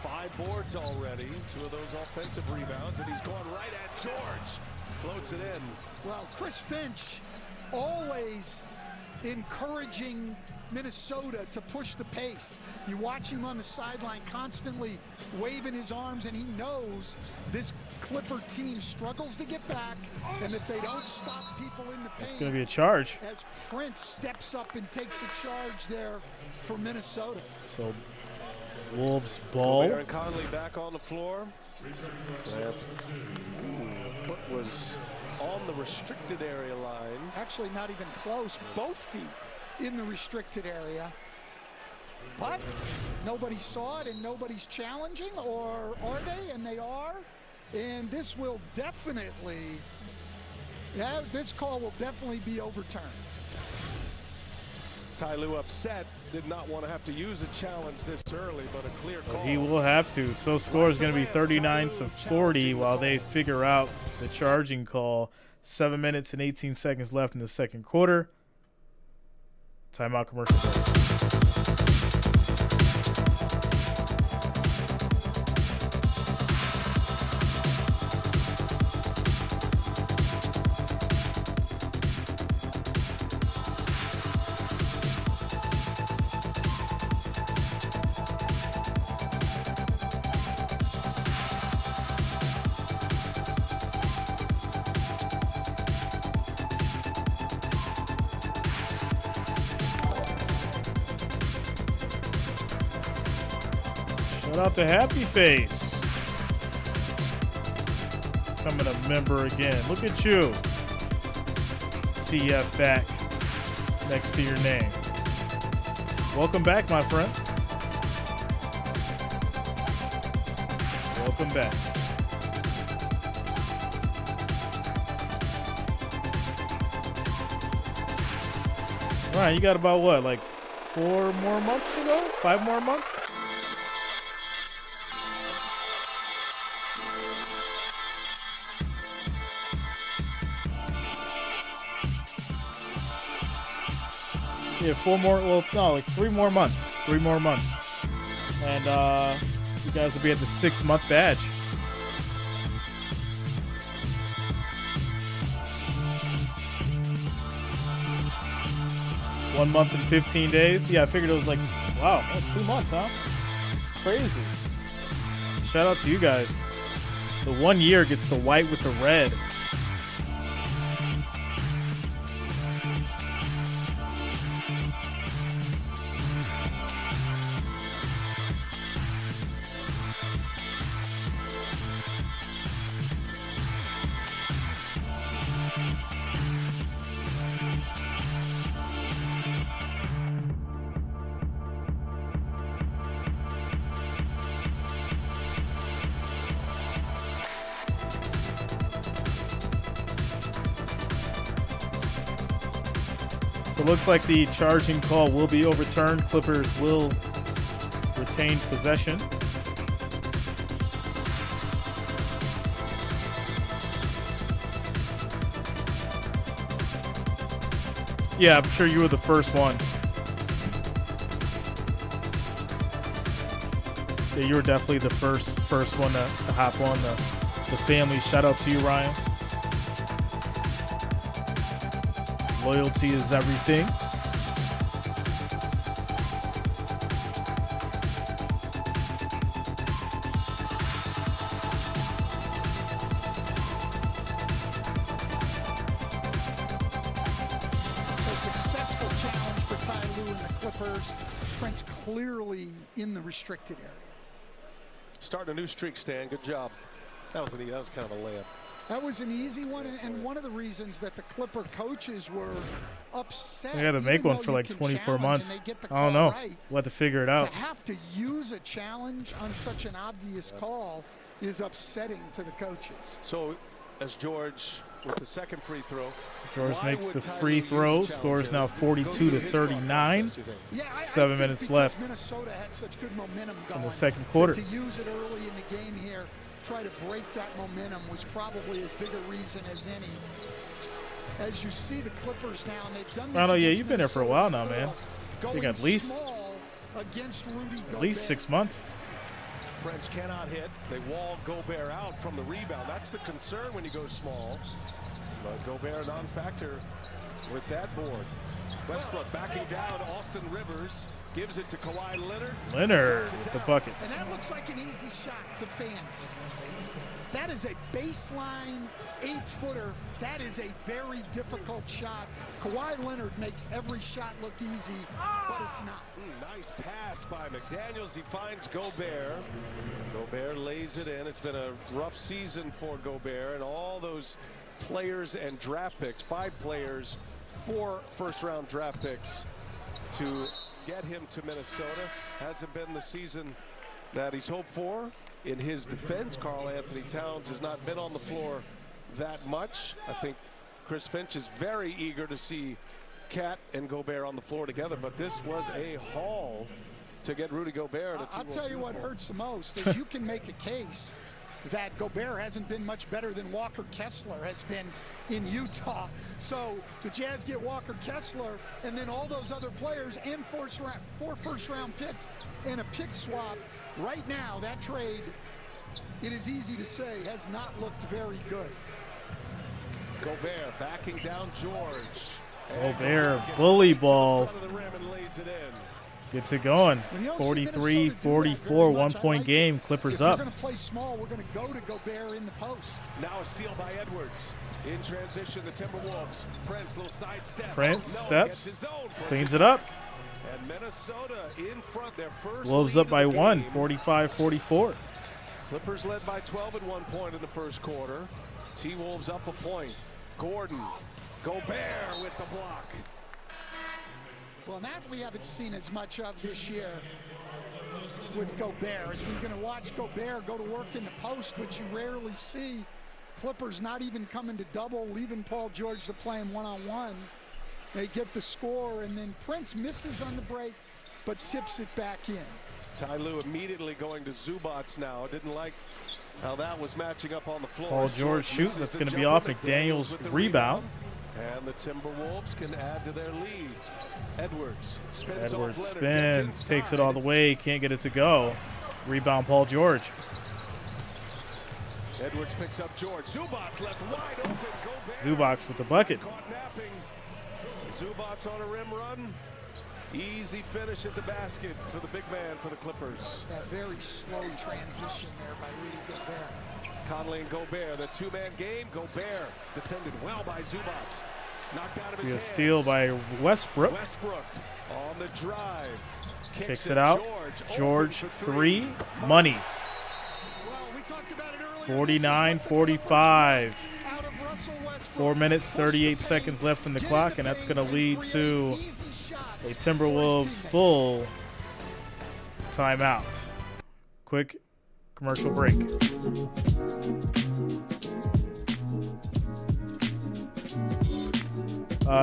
5 boards already, 2 of those offensive rebounds, and he's going right at George. Floats it in. Well, Chris Finch always encouraging Minnesota to push the pace. You watch him on the sideline constantly waving his arms, and he knows this Clipper team struggles to get back, and if they don't stop people in the paint, It's going to be a charge. as Prince steps up and takes a charge there for Minnesota. So Wolves ball. Aaron Conley back on the floor. Foot was on the restricted area line. Actually not even close, both feet in the restricted area. But nobody saw it and nobody's challenging, or are they? And they are. And this will definitely, this call will definitely be overturned. Ty Lue upset, did not want to have to use a challenge this early, but a clear call. He will have to. So score is going to be 39-40 while they figure out the charging call. 7 minutes and 18 seconds left in the second quarter. Timeout commercial break. Shout out to Happy Face. Becoming a member again. Look at you. TF back next to your name. Welcome back, my friend. Welcome back. All right, you got about what, like 4 more months to go? 5 more months? Yeah, 4 more. Well, no, like 3 more months. 3 more months, and you guys will be at the 6-month badge. One month and 15 days. Yeah, I figured it was like, wow, that's 2 months, huh? Crazy. Shout out to you guys. The 1 year gets the white with the red. So it looks like the charging call will be overturned. Clippers will retain possession. Yeah, I'm sure you were the first one. Yeah, you were definitely the first one to hop on the family. Shout out to you, Ryan. Loyalty is everything. and the Clippers. Trent's clearly in the restricted area. Starting a new streak, Stan. Good job. That was kind of a layup. That was an easy one, and one of the reasons that the Clipper coaches were upset. They got to make one for like 24 months. I don't know. We'll have to figure it out. To have to use a challenge on such an obvious call is upsetting to the coaches. So, as George with the second free throw. George makes the free throw. Score is now 42-39. 7 minutes left Minnesota had such good momentum going in the second quarter. To use it early in the game here, try to break that momentum was probably as big a reason as any. As you see the Clippers now, and they've done this. Oh, yeah, you've been there for a while now, man. I think at least 6 months. Prince cannot hit. They wall Gobert out from the rebound. That's the concern when you go small. But Gobert non-factor with that board. Westbrook backing down. Austin Rivers gives it to Kawhi Leonard. Leonard with the bucket. And that looks like an easy shot to fans. That is a baseline 8-footer. That is a very difficult shot. Kawhi Leonard makes every shot look easy, but it's not. Nice pass by McDaniels. He finds Gobert. Gobert lays it in. It's been a rough season for Gobert, and all those players and draft picks, 5 players, 4 first-round draft picks to get him to Minnesota. Hasn't been the season that he's hoped for. In his defense, Karl Anthony Towns has not been on the floor that much. I think Chris Finch is very eager to see Cat and Gobert on the floor together, but this was a haul to get Rudy Gobert. I'll tell you what hurts the most is you can make a case that Gobert hasn't been much better than Walker Kessler has been in Utah. So the Jazz get Walker Kessler, and then all those other players and 4 first-round picks and a pick swap. Right now, that trade, it is easy to say, has not looked very good. Gobert backing down George. Gobert, bully ball. Gets it going. 43-44, 1-point game. Clippers up. If we're going to play small, we're going to go to Gobert in the post. Now a steal by Edwards. In transition, the Timberwolves. Prince, little side step. Prince steps, cleans it up. And Minnesota in front, their first Wolves up by 1, 45-44. Clippers led by 12 at 1 point in the first quarter. T-Wolves up a point. Gordon, Gobert with the block. Well, that we haven't seen as much of this year with Gobert. As we're going to watch Gobert go to work in the post, which you rarely see. Clippers not even coming to double, leaving Paul George to play him one-on-one. They get the score, and then Prince misses on the break, but tips it back in. Ty Lue immediately going to Zubats now. Didn't like how that was matching up on the floor. Paul George shoots. That's going to be off McDaniels' rebound. And the Timberwolves can add to their lead. Edwards spins Edwards off Leonard, spins, takes it all the way, can't get it to go. Rebound, Paul George. Edwards picks up George. Zubats left wide open. Gobert. Zubats with the bucket. Caught napping. Zubats on a rim run. Easy finish at the basket for the big man for the Clippers. That very slow transition there by Rudy Gobert. Conley and Gobert, the 2-man game. Gobert defended well by Zubats. Knocked out of his hands. A steal by Westbrook. Westbrook on the drive. Kicks it out. George 3. Money. Well, we talked about it earlier. 49-45. 4 minutes, 38 seconds left on the clock, and that's going to lead to a Timberwolves full timeout. Quick commercial break.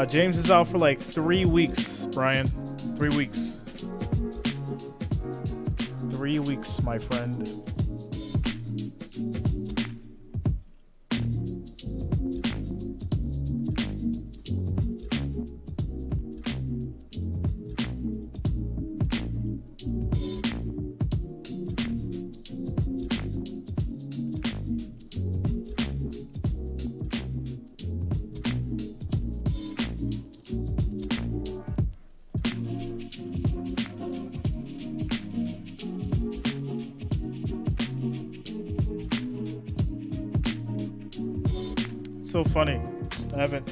James is out for like 3 weeks, Brian. 3 weeks. 3 weeks, my friend. So funny. I haven't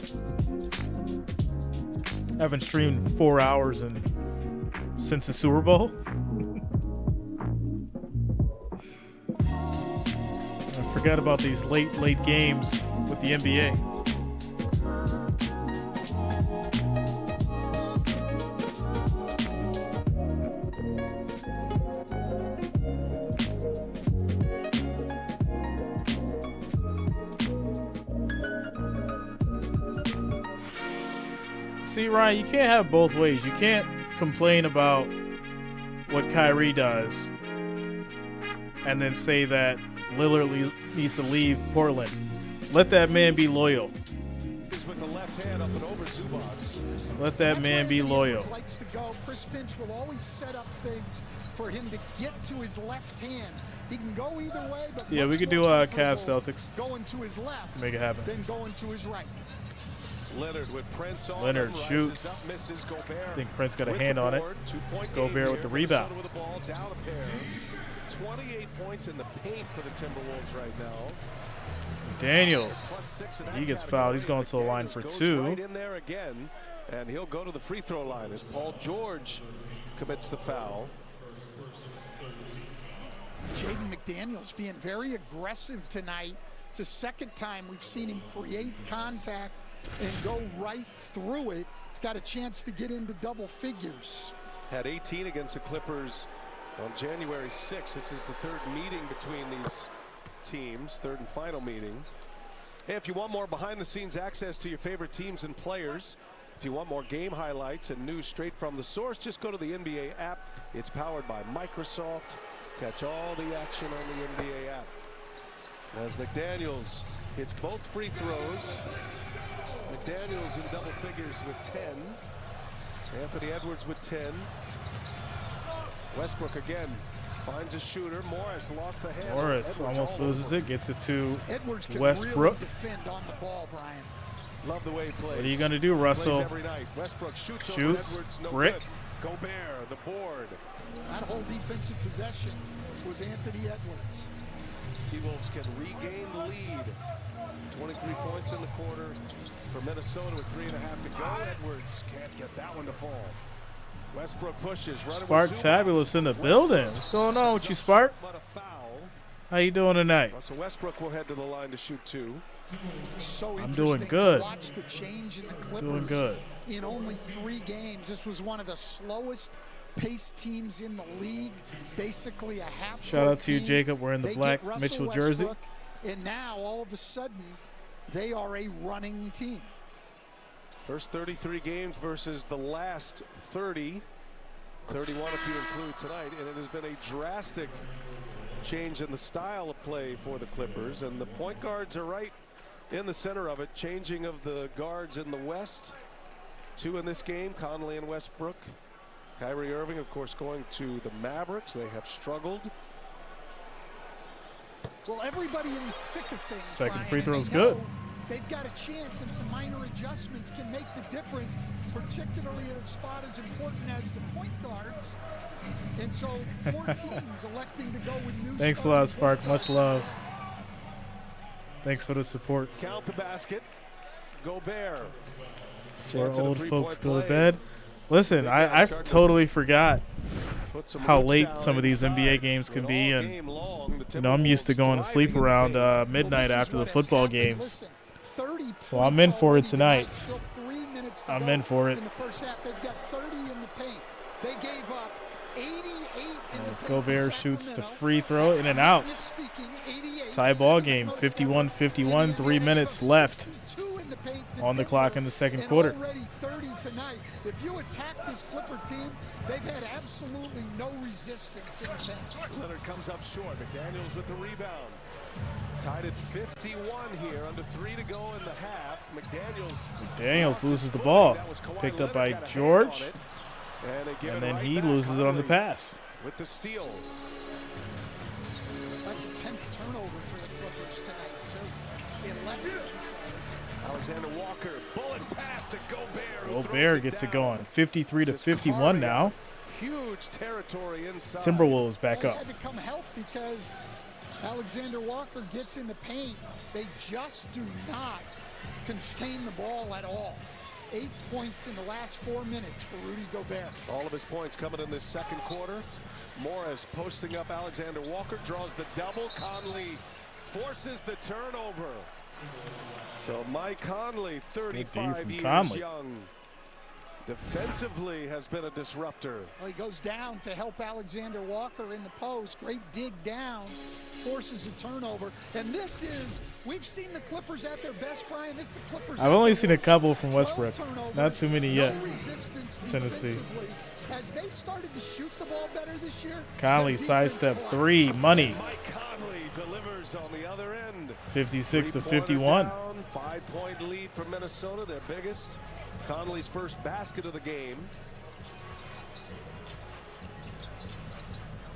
streamed 4 hours in since the Super Bowl. I forgot about these late games with the NBA. See, Ryan, you can't have both ways. You can't complain about what Kyrie does and then say that Lillard needs to leave Portland. Let that man be loyal. With the left hand up and over Zubac's. Let that man be loyal. Likes to go. Chris Finch will always set up things for him to get to his left hand. He can go either way, but Yeah, we could do Cavs Celtics. Going to his left, Make it happen. then going to his right. Leonard with Prince on Leonard him, shoots. rises up, misses. Gobert I think Prince got a with hand the on it. board. 2-point Gobert game with the here. rebound. Minnesota with the ball, down a pair. 28 points in the paint for the Timberwolves right now. Daniels. Plus 6 in that He gets category. fouled. He's going to the line McDaniels for goes 2. Right in there again, and he'll go to the free throw line as Paul George commits the foul. Jaden McDaniels being very aggressive tonight. It's the second time we've seen him create contact and go right through it. He's got a chance to get into double figures. Had 18 against the Clippers on January 6th. This is the third meeting between these teams, third and final meeting. Hey, if you want more behind-the-scenes access to your favorite teams and players, if you want more game highlights and news straight from the source, just go to the NBA app. It's powered by Microsoft. Catch all the action on the NBA app. As McDaniels hits both free throws. McDaniels in double figures with 10. Anthony Edwards with 10. Westbrook again finds a shooter. Morris lost the handle. Morris Edwards almost all loses over. it, gets it to Edwards can Westbrook. really defend on the ball, Brian. Love the way he plays. What are you going to do, Russell? Plays every night. Westbrook shoots over Shoots. Edwards. No Brick. good. Gobert, the board. That whole defensive possession was Anthony Edwards. T-Wolves can regain the lead. 23 points in the quarter for Minnesota with 3.5 to go. Edwards can't get that one to fall. Westbrook pushes. Spark Tabulous in the building. What's going on with you, Spark? But a foul. How you doing tonight? Russell Westbrook will head to the line to shoot 2. So I'm interesting doing good. to watch the change in the Clippers. Doing good. In only 3 games. This was one of the slowest paced teams in the league. Basically a half. Shout out to you, team. Jacob, wearing the They black get Russell Mitchell jersey. Westbrook, and now all of a sudden they are a running team. First 33 games versus the last 30. 31 if you include tonight, and it has been a drastic change in the style of play for the Clippers, and the point guards are right in the center of it. Changing of the guards in the West. 2 in this game, Conley and Westbrook. Kyrie Irving, of course, going to the Mavericks. They have struggled. Well, everybody in the thick of things. Second Brian, free and throw's they good. know they've got a chance, and some minor adjustments can make the difference, particularly at a spot as important as the point guards. And so 4 teams electing to go with new. Thanks a lot, Spark. Much love. Thanks for the support. Count the basket. Gobert. Where Chance at a old three-point folks go to play. bed. Listen, I totally forgot Put some how roots late down some of these inside. NBA games can And be, all and game long, the you know I'm used to Timberwolves going to sleep thriving in around the paint. midnight after the football games. Listen, 30 So I'm points in for it already tonight. Still 3 minutes to I'm go in for it. In the first half, they've got 30 in the paint. They gave up 88 in the As paint. Gobert to shoots the Sacramento. free throw in and out. Misspeaking, 88. Tie ball game, Sacramento's 51-51, 3 minutes left on the clock in the second quarter. Already 30 tonight. If you attack this Clipper team, they've had absolutely no resistance in the paint. Leonard comes up short. McDaniels with the rebound. Tied at 51 here, under 3 to go in the half. Daniels loses the ball. That was Kawhi Picked up Leonard, by got a hand George, on it. And, they give and it then right he back. loses it on the Conley pass. with the steal. That's a 10th turnover for the Clippers tonight, too. 11. Alexander Walker, bullet pass to Gobert. who Gobert throws gets it down. going. 53 to Just 51 carving now. up huge territory inside. Timberwolves back They up. had to come help because Alexander Walker gets in the paint. They just do not contain the ball at all. 8 points in the last 4 minutes for Rudy Gobert. All of his points coming in this second quarter. Morris posting up Alexander Walker, draws the double. Conley forces the turnover. So Mike Conley, 35 years young, defensively has been a disruptor. Well, he goes down to help Alexander Walker in the post. Great dig down, forces a turnover. And this is, we've seen the Clippers at their best, Brian. This is the Clippers. I've only seen a couple from Westbrook. Not too many yet. No resistance Tennessee. As they started to shoot the ball better this year. Conley sidestep 3, money. Mike Conley delivers on the other end. 56 to 51. 5-point lead for Minnesota, their biggest. Conley's first basket of the game.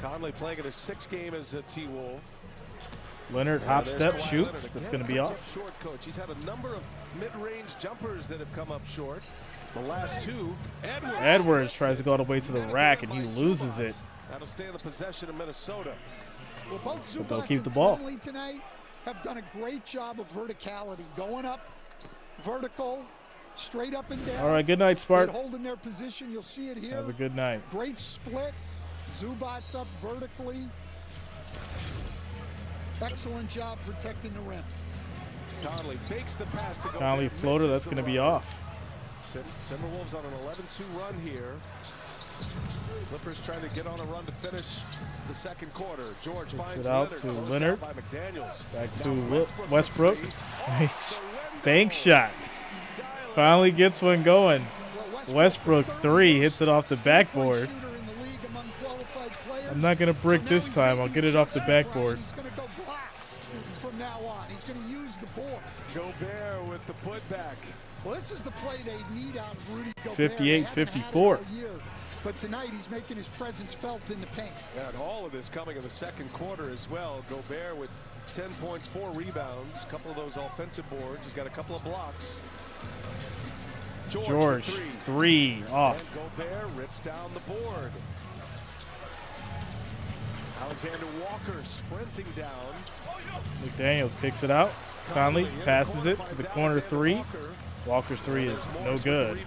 Conley playing in his 6th game as a T-Wolf. Leonard hop step shoots. That's going to be off. Short, coach. He's had a number of mid-range jumpers that have come up short. The last 2, Edwards tries to go all the way to the rack, and he loses it. That'll stay in the possession of Minnesota. Well, both But they'll Zubac keep the and ball. Conley tonight have done a great job of verticality, going up vertical, straight up and down. All right, good night, Spark. Holding their position, you'll see it here. Have a good night. Great split. Zubac's up vertically. Excellent job protecting the rim. Conley fakes the pass to go. Conley floater, that's going to be off. Timberwolves on an 11-2 run here. Clippers trying to get on a run to finish the second quarter. George finds it out Leonard. to Closed Leonard. down by McDaniels. Back to Westbrook. Bank shot. Finally gets one going. Westbrook 3 hits it off the backboard. I'm not going to brick this time. I'll get it off the backboard. He's going to go glass from now on. He's going to use the board. Gobert with the putback. Well, this is the play they need out of Rudy Gobert. 58-54. But tonight he's making his presence felt in the paint. And all of this coming in the second quarter as well. Gobert with 10 points, 4 rebounds, a couple of those offensive boards. He's got a couple of blocks. George, 3 off. And Gobert rips down the board. Alexander Walker sprinting down. McDaniels picks it out. Conley passes it to the corner 3. Walker's 3 is no good.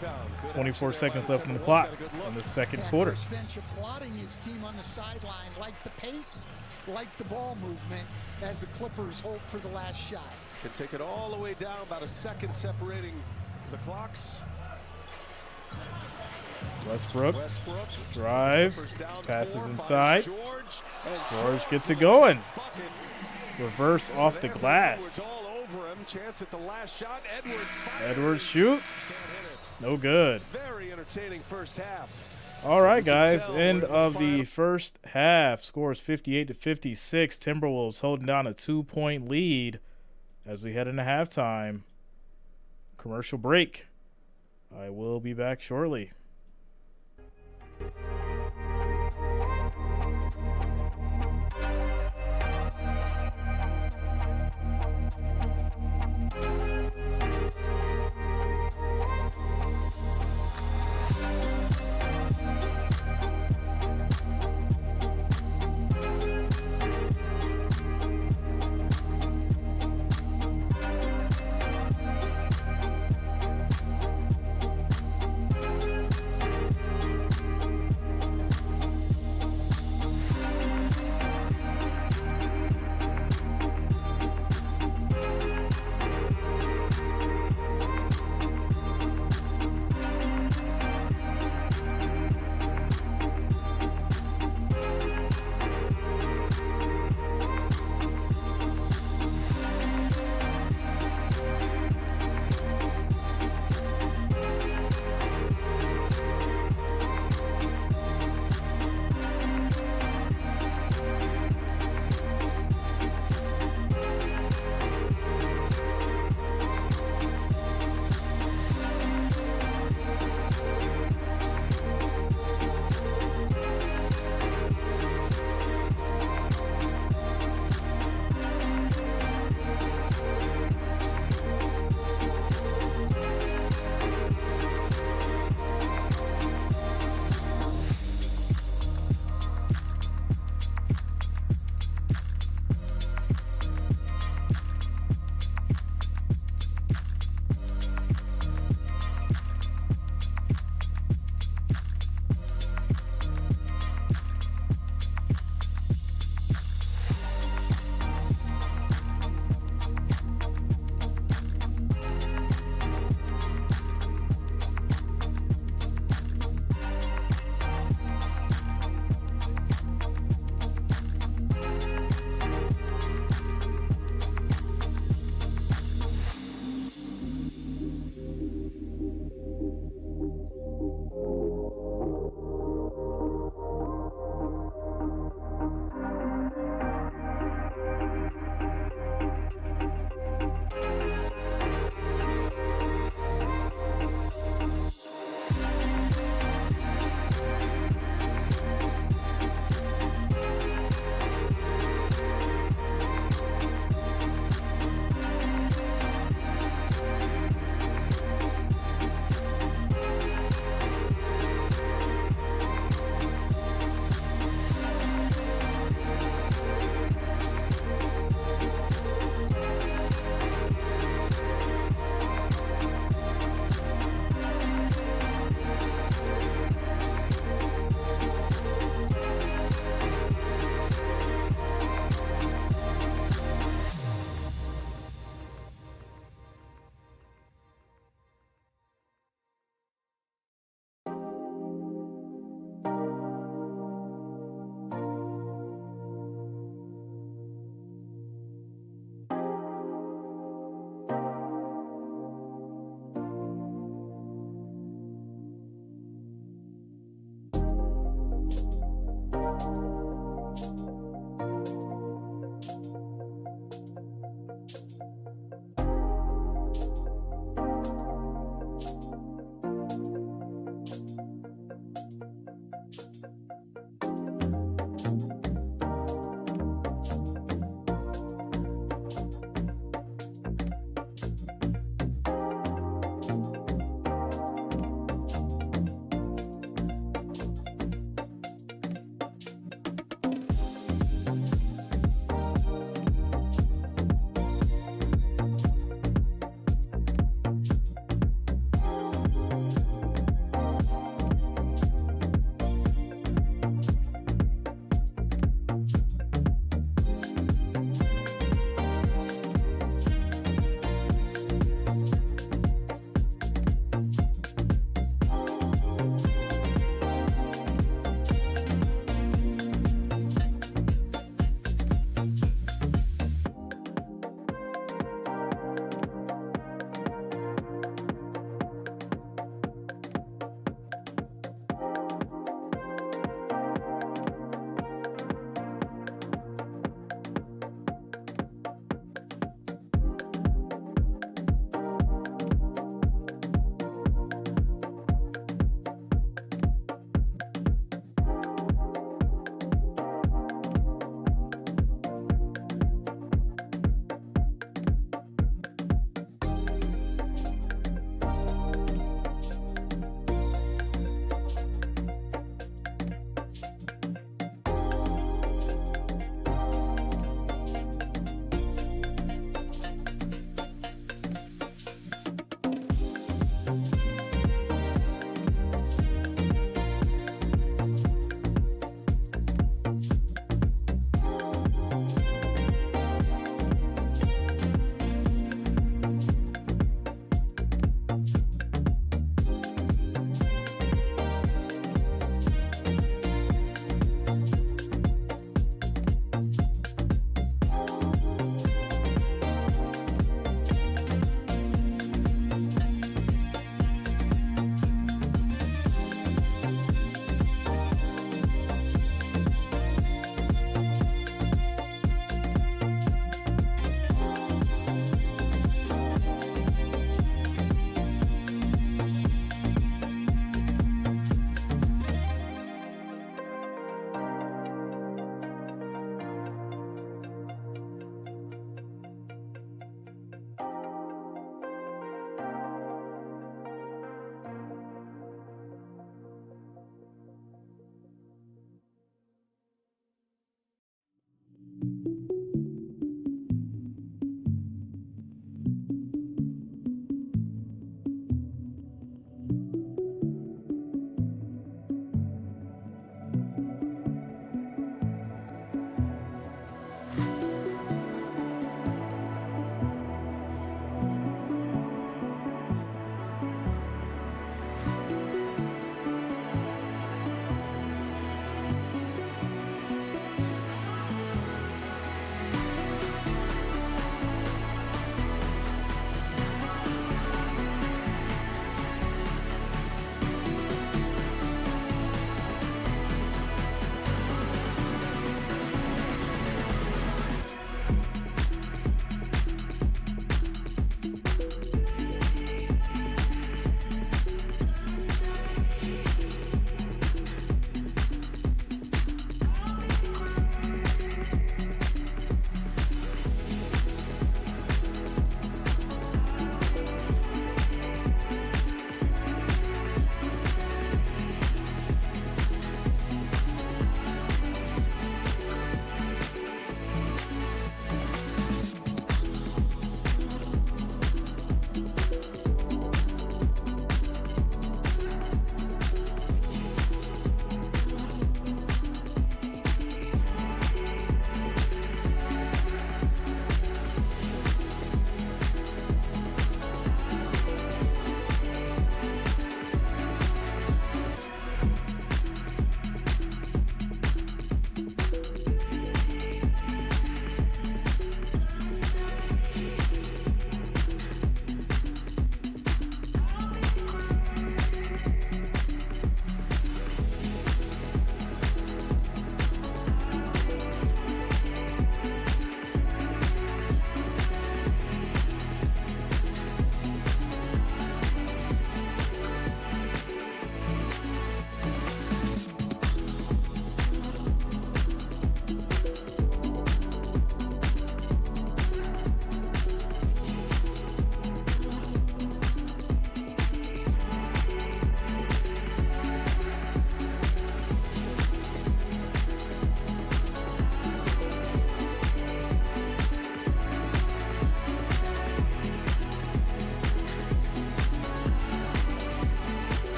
24 seconds left on the clock in the second quarter. Chris Finch applauding his team on the sideline, like the pace, like the ball movement, as the Clippers hope for the last shot. Can take it all the way down, about a second separating the clocks. Westbrook drives, passes inside. George gets it going. Reverse off the glass. Edwards shoots. No good. Very entertaining first half. All right, guys. End of the first half. Scores 58-56. Timberwolves holding down a 2-point lead as we head into halftime. Commercial break. I will be back shortly.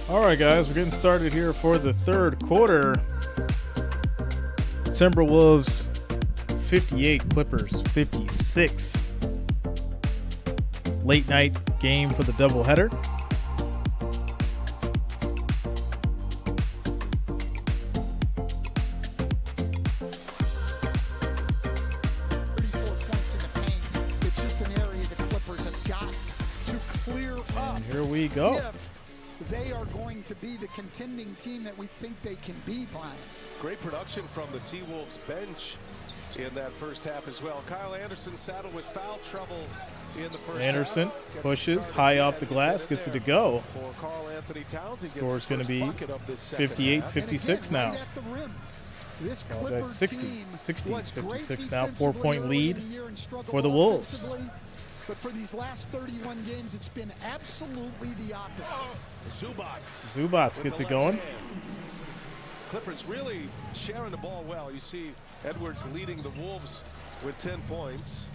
All right, guys, we're getting started here for the third quarter. Timberwolves 58, Clippers 56. Late night game for the doubleheader. It's just an area the Clippers have got to clear up. And here we go. If they are going to be the contending team that we think they can be, Brian. Great production from the T-Wolves bench in that first half as well. Kyle Anderson saddled with foul trouble in the first Anderson half. pushes high off the glass, gets it to go. For Karl Anthony Towns, Score's going to be 58-56 now. Right at the rim. This Well, Clipper that's 60, team 60, was great 56 now. defensively 4-point early lead in the year and struggled for the Wolves. offensively. But for these last 31 games, it's been absolutely the opposite. Zubats gets it going. Clippers really sharing the ball well. You see Edwards leading the Wolves with 10 points.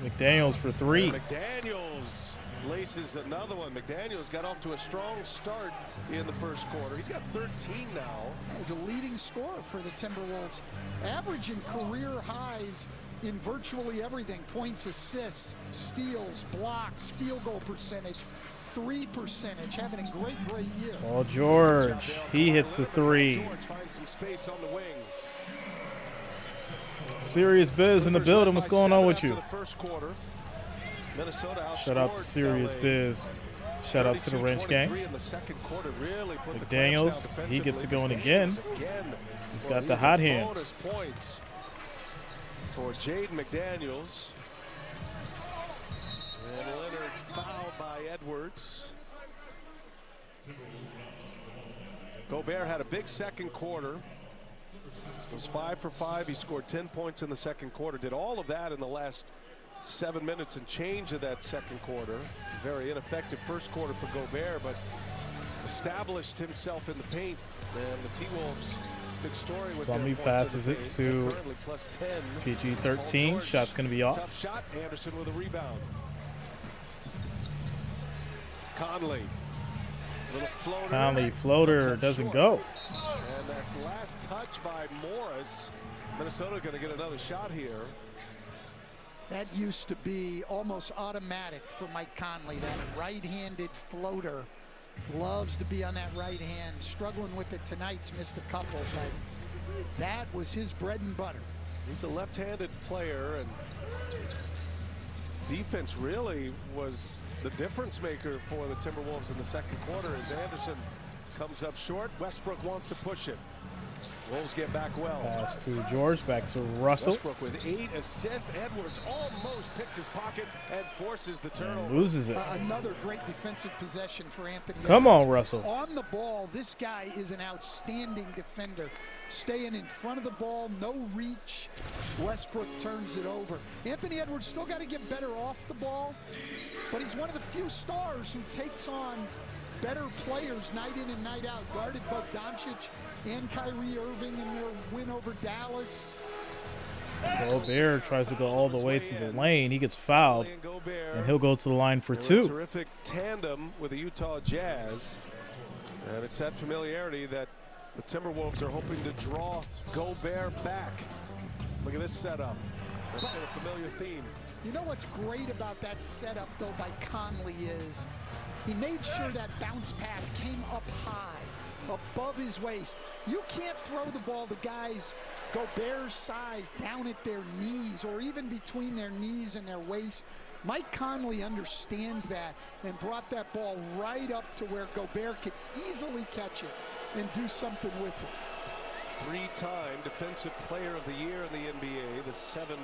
McDaniels for three. And McDaniels laces another one. McDaniels got off to a strong start in the first quarter. He's got 13 now. The leading scorer for the Timberwolves, averaging career highs in virtually everything: points, assists, steals, blocks, field goal percentage, 3 percentage, having a great year. Paul George, he hits the three. George finds some space on the wing. Serious Biz in the building. What's going on with you? Shout out to Serious Biz. Shout out to the Wrench Gang. McDaniels, he gets it going again. He's got the hot hand. Bonus points for Jaden McDaniels. And Leonard fouled by Edwards. Gobert had a big second quarter. It was 5 for 5. He scored 10 points in the second quarter. Did all of that in the last 7 minutes and change of that second quarter. Very ineffective first quarter for Gobert, but established himself in the paint. And the T-Wolves, big story with Plumlee passes it to PG-13. Shot's going to be off. Tough shot. Anderson with a rebound. Conley. Little floater. Conley floater doesn't go. And that's last touch by Morris. Minnesota going to get another shot here. That used to be almost automatic for Mike Conley, that right-handed floater. Loves to be on that right hand. Struggling with it tonight's missed a couple, but that was his bread and butter. He's a left-handed player, and his defense really was the difference maker for the Timberwolves in the second quarter as Anderson comes up short. Westbrook wants to push it. Wolves get back well. Pass to George, back to Russell. Westbrook with 8 assists. Edwards almost picked his pocket and forces the turnover. And loses it. Another great defensive possession for Anthony. Come on, Russell. On the ball, this guy is an outstanding defender. Staying in front of the ball, no reach. Westbrook turns it over. Anthony Edwards still got to get better off the ball, but he's one of the few stars who takes on better players night in and night out. Guarded both Doncic and Kyrie Irving in their win over Dallas. Gobert tries to go all the way to the lane. He gets fouled, and he'll go to the line for two. Terrific tandem with the Utah Jazz. And it's that familiarity that the Timberwolves are hoping to draw Gobert back. Look at this setup. That's been a familiar theme. You know what's great about that setup, though, by Conley is he made sure that bounce pass came up high, above his waist. You can't throw the ball to guys Gobert's size down at their knees or even between their knees and their waist. Mike Conley understands that and brought that ball right up to where Gobert could easily catch it and do something with it. 3-time Defensive Player of the Year in the NBA, the 7-1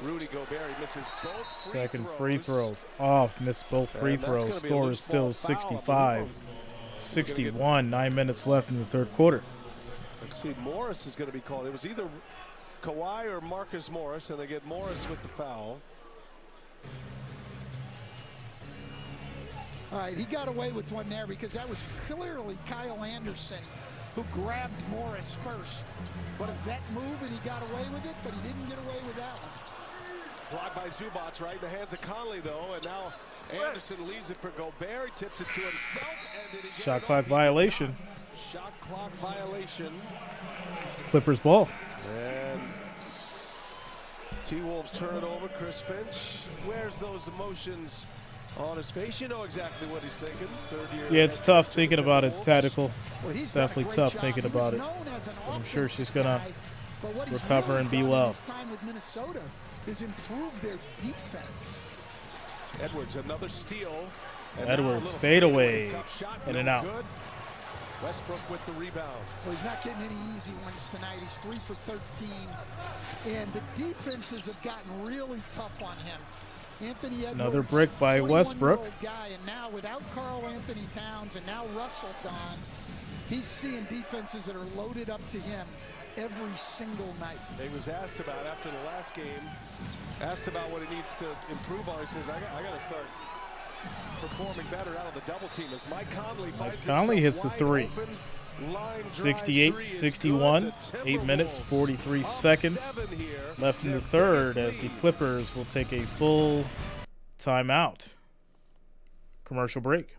Rudy Gobert. He misses both free throws off, missed both free throws. Score is still 65-61. 9 minutes left in the third quarter. Let's see, Morris is going to be called. It was either Kawhi or Marcus Morris, and they get Morris with the foul. All right, he got away with one there because that was clearly Kyle Anderson who grabbed Morris first. But a vet move, and he got away with it, but he didn't get away with that one. Blocked by Zubats, right in the hands of Conley, though. And now Anderson leaves it for Gobert. He tips it to himself. And did he get Shot it clock off? violation. Shot clock violation. Clippers ball. And T-Wolves turn it over. Chris Finch wears those emotions on his face. You know exactly what he's thinking. Third year. Yeah, it's tough thinking about it, tactical. Well, It's definitely tough thinking about it. But I'm sure she's going to recover and be well. His time with Minnesota has improved their defense. Edwards, another steal. Edwards, fadeaway, in and out. Good. Westbrook with the rebound. Well, he's not getting any easy ones tonight. He's 3 for 13. And the defenses have gotten really tough on him. Anthony Edwards, Another brick by Westbrook. Guy, and now without Karl Anthony Towns and now Russell gone, he's seeing defenses that are loaded up to him every single night. He was asked about after the last game, asked about what he needs to improve on. He says, I got to start performing better out of the double team as Mike Conley finds Conley hits the three. 68, 61, 8 minutes, 43 seconds left in the third as the Clippers will take a full timeout. Commercial break.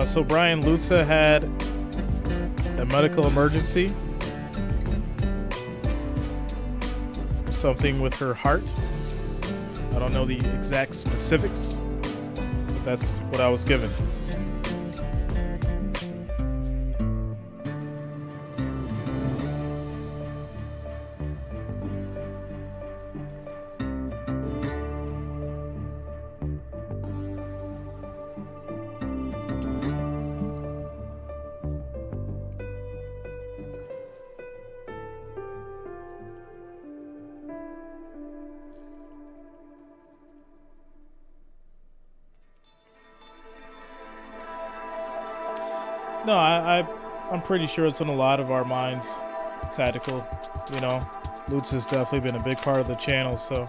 So Brian, Lutza had a medical emergency. Something with her heart. I don't know the exact specifics, but that's what I was given. No, I'm pretty sure it's on a lot of our minds. Tactical, you know. Lutz has definitely been a big part of the channel, so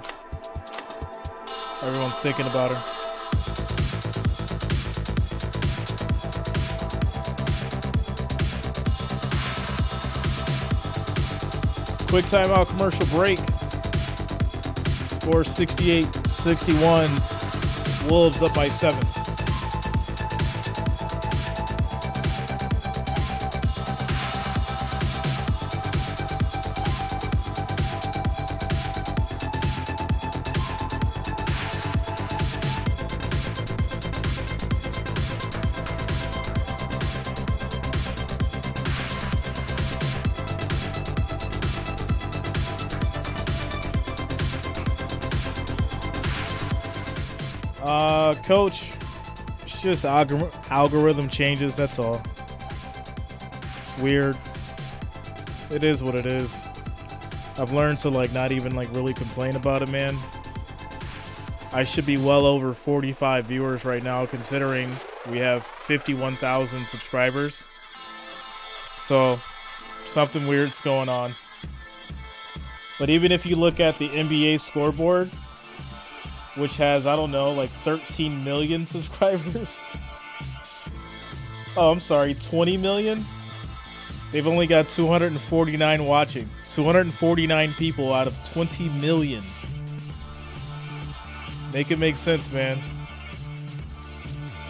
everyone's thinking about her. Quick timeout, commercial break. Score 68-61. Wolves up by 7. Coach, it's just algorithm changes, that's all. It's weird. It is what it is. I've learned to not even really complain about it, man. I should be well over 45 viewers right now, considering we have 51,000 subscribers. So something weird's going on. But even if you look at the NBA scoreboard, which has, I don't know, 13 million subscribers. Oh, I'm sorry, 20 million? They've only got 249 watching. 249 people out of 20 million. Make it make sense, man.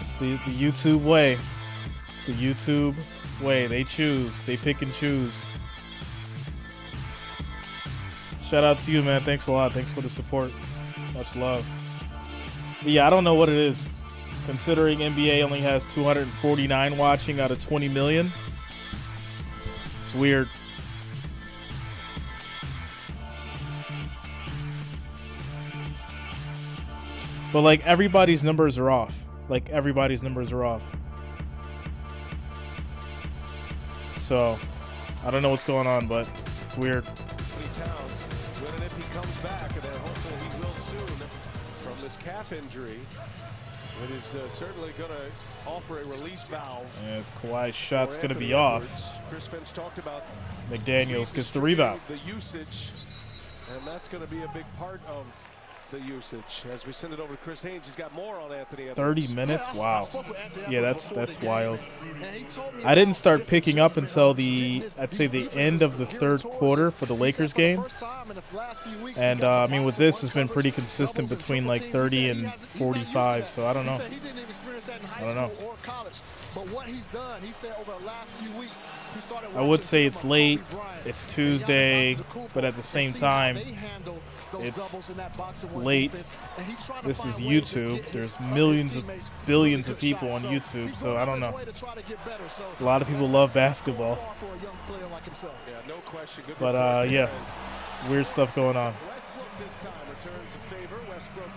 It's the YouTube way. It's the YouTube way. They choose. They pick and choose. Shout out to you, man. Thanks a lot. Thanks for the support. Much love. But yeah, I don't know what it is. Considering NBA only has 249 watching out of 20 million. It's weird. But everybody's numbers are off. Everybody's numbers are off. So, I don't know what's going on, but it's weird. Towns, when and if he comes back, and they're hopeful he will soon from this calf injury. It is certainly going to offer a release valve. As Kawhi's shot's going to be off. Chris Finch talked about McDaniels gets the rebound. The usage, and that's going to be a big part of the usage. As we send it over to Chris Haynes, he's got more on Anthony Edwards. 30 minutes? Yeah, I Wow. spoke with Anthony Yeah, Edwards that's before the wild. game, and he told me I didn't about start this picking up adjustment until of the, this I'd say the defense end of the geared third towards- quarter for the he Lakers said for the game. first time in the last few weeks, And he got I the mean, with box and this, one has been pretty coverage, consistent doubles and between triple like teams. He 30 said he and hasn't- he's not used to 45. that. So I don't He know. said he didn't even experience that in high I don't know. school or college. But what he's done, he said over the last few weeks, he started I would watching say film it's of late. Kobe Bryant It's and Giannis Tuesday, Antetokounmpo but at the and same see how time, they handle those it's doubles in that box and one late. defense. And he's trying to This find is ways to YouTube. get his There's other millions of teammates billions really of good people on shots. YouTube, he's so going I out don't his know. way to try to get better. So A lot of people that's love far basketball. for a young player like himself. Yeah, no question. Good But return yeah, as weird stuff going on. Westbrook this time returns a favor. Westbrook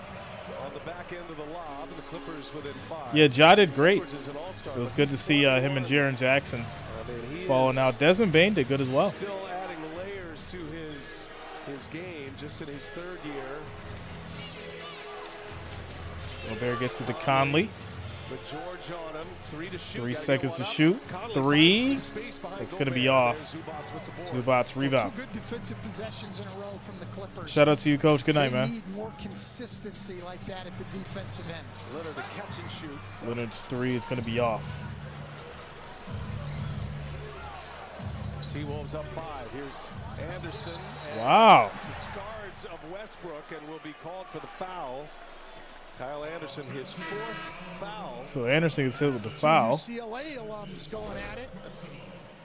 on the back end of the lob, and the Clippers within 5. Yeah, Ja did great. Edwards is an all-star, It was but good to he's see him and 21. Jaren Jackson I mean, he falling is out. Desmond Bain did good as well. Still adding layers to his game just in his third year. Gobert gets to the Conley. But George on him, 3 to shoot. 3 Gotta seconds go to one up. shoot. Conley 3. finds some space behind It's gonna be Gobert. off. There's Zubac's with the board. Zubac's rebound. Two good defensive possessions in a row from the Clippers. Shout out to you, Coach. Good night, They man. need more consistency like that at the defensive end. Leonard to catch and shoot. Leonard's 3 is going to be off. T-Wolves up 5. Here's Anderson. And Wow. discards of Westbrook and will be called for the foul. Kyle Anderson, his 4th foul. So Anderson gets hit with the foul. UCLA alums going at it.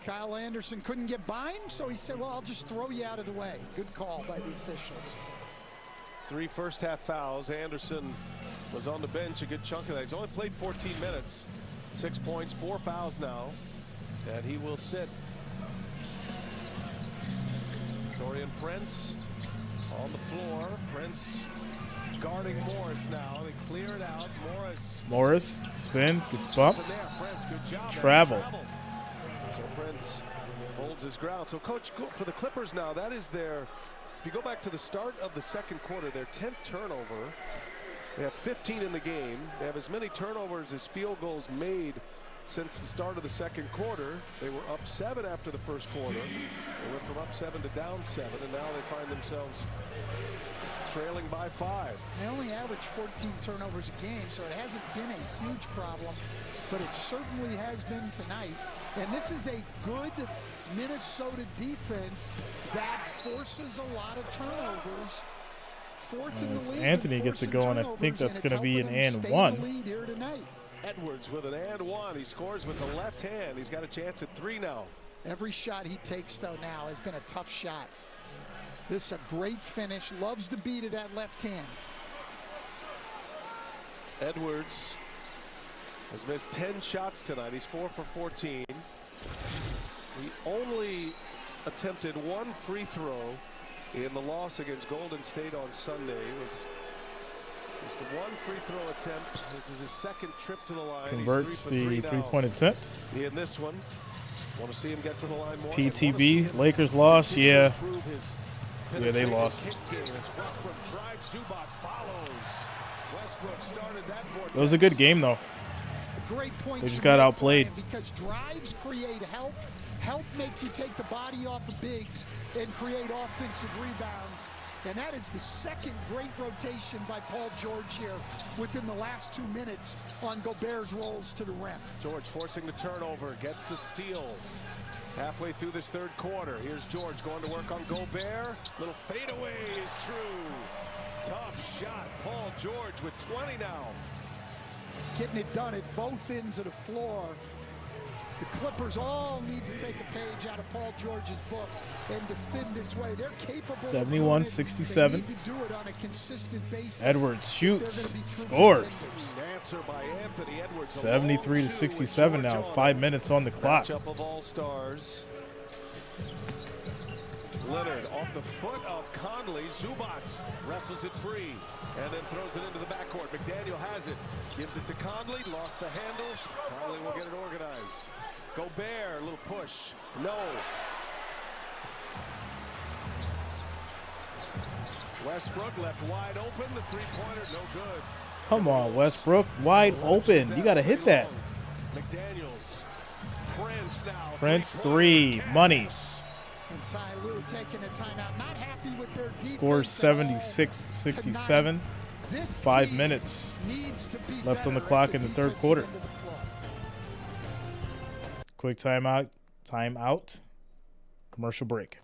Kyle Anderson couldn't get by him, so he said, well, I'll just throw you out of the way. Good call by the officials. 3 first-half fouls. Anderson was on the bench a good chunk of that. He's only played 14 minutes. 6 points, 4 fouls now. And he will sit. Dorian Prince on the floor. Prince guarding Morris now. They clear it out. Morris spins, gets bumped. There. Prince, good job. Travel. So Prince holds his ground. So, Coach, for the Clippers now, that is their, if you go back to the start of the second quarter, their 10th turnover. They have 15 in the game. They have as many turnovers as field goals made since the start of the second quarter. They were up 7 after the first quarter. They went from up 7 to down 7, and now they find themselves trailing by 5. They only average 14 turnovers a game, so it hasn't been a huge problem, but it certainly has been tonight. And this is a good Minnesota defense that forces a lot of turnovers. Fourth in the As league. Anthony gets it going, I think that's going to be an and one. Lead here tonight. Edwards with an and one. He scores with the left hand. He's got a chance at 3 now. Every shot he takes, though, now has been a tough shot. This is a great finish. Loves to be to that left hand. Edwards has missed 10 shots tonight. He's 4 for 14. He only attempted 1 free throw in the loss against Golden State on Sunday. It was just a 1 free throw attempt. This is his second trip to the line. Converts He's 3 for 3 the now. 3-point attempt. In this one, want to see him get to the line more. PTB, Lakers lost. Yeah. Yeah, they lost. It was a good game, though. Great point. They just got outplayed. Because drives create help make you take the body off of bigs and create offensive rebounds. And that is the second great rotation by Paul George here within the last 2 minutes on Gobert's rolls to the rim. George forcing the turnover, gets the steal. Halfway through this third quarter, here's George going to work on Gobert. Little fadeaway is true. Tough shot. Paul George with 20 now. Getting it done at both ends of the floor. The Clippers all need to take a page out of Paul George's book and defend this way. They're capable 71-67. They need to do it on a consistent basis. Edwards shoots, They're gonna be true scores. contenders. Answer by Anthony Edwards. 73 to 67 now. 5 minutes on the clock. Matchup of all stars. Leonard off the foot of Conley. Zubats wrestles it free and then throws it into the backcourt. McDaniel has it. Gives it to Conley. Lost the handle. Conley will get it organized. Gobert, a little push. No. Westbrook left wide open. The three-pointer, no good. Come on, Westbrook. Wide open. You got to hit that. McDaniels. Prince now. Prince 3. Money. And Ty Lue taking a timeout. Not happy with their defense. Score 76-67. 5 minutes left on the clock in the third quarter. Quick timeout. Timeout. Commercial break.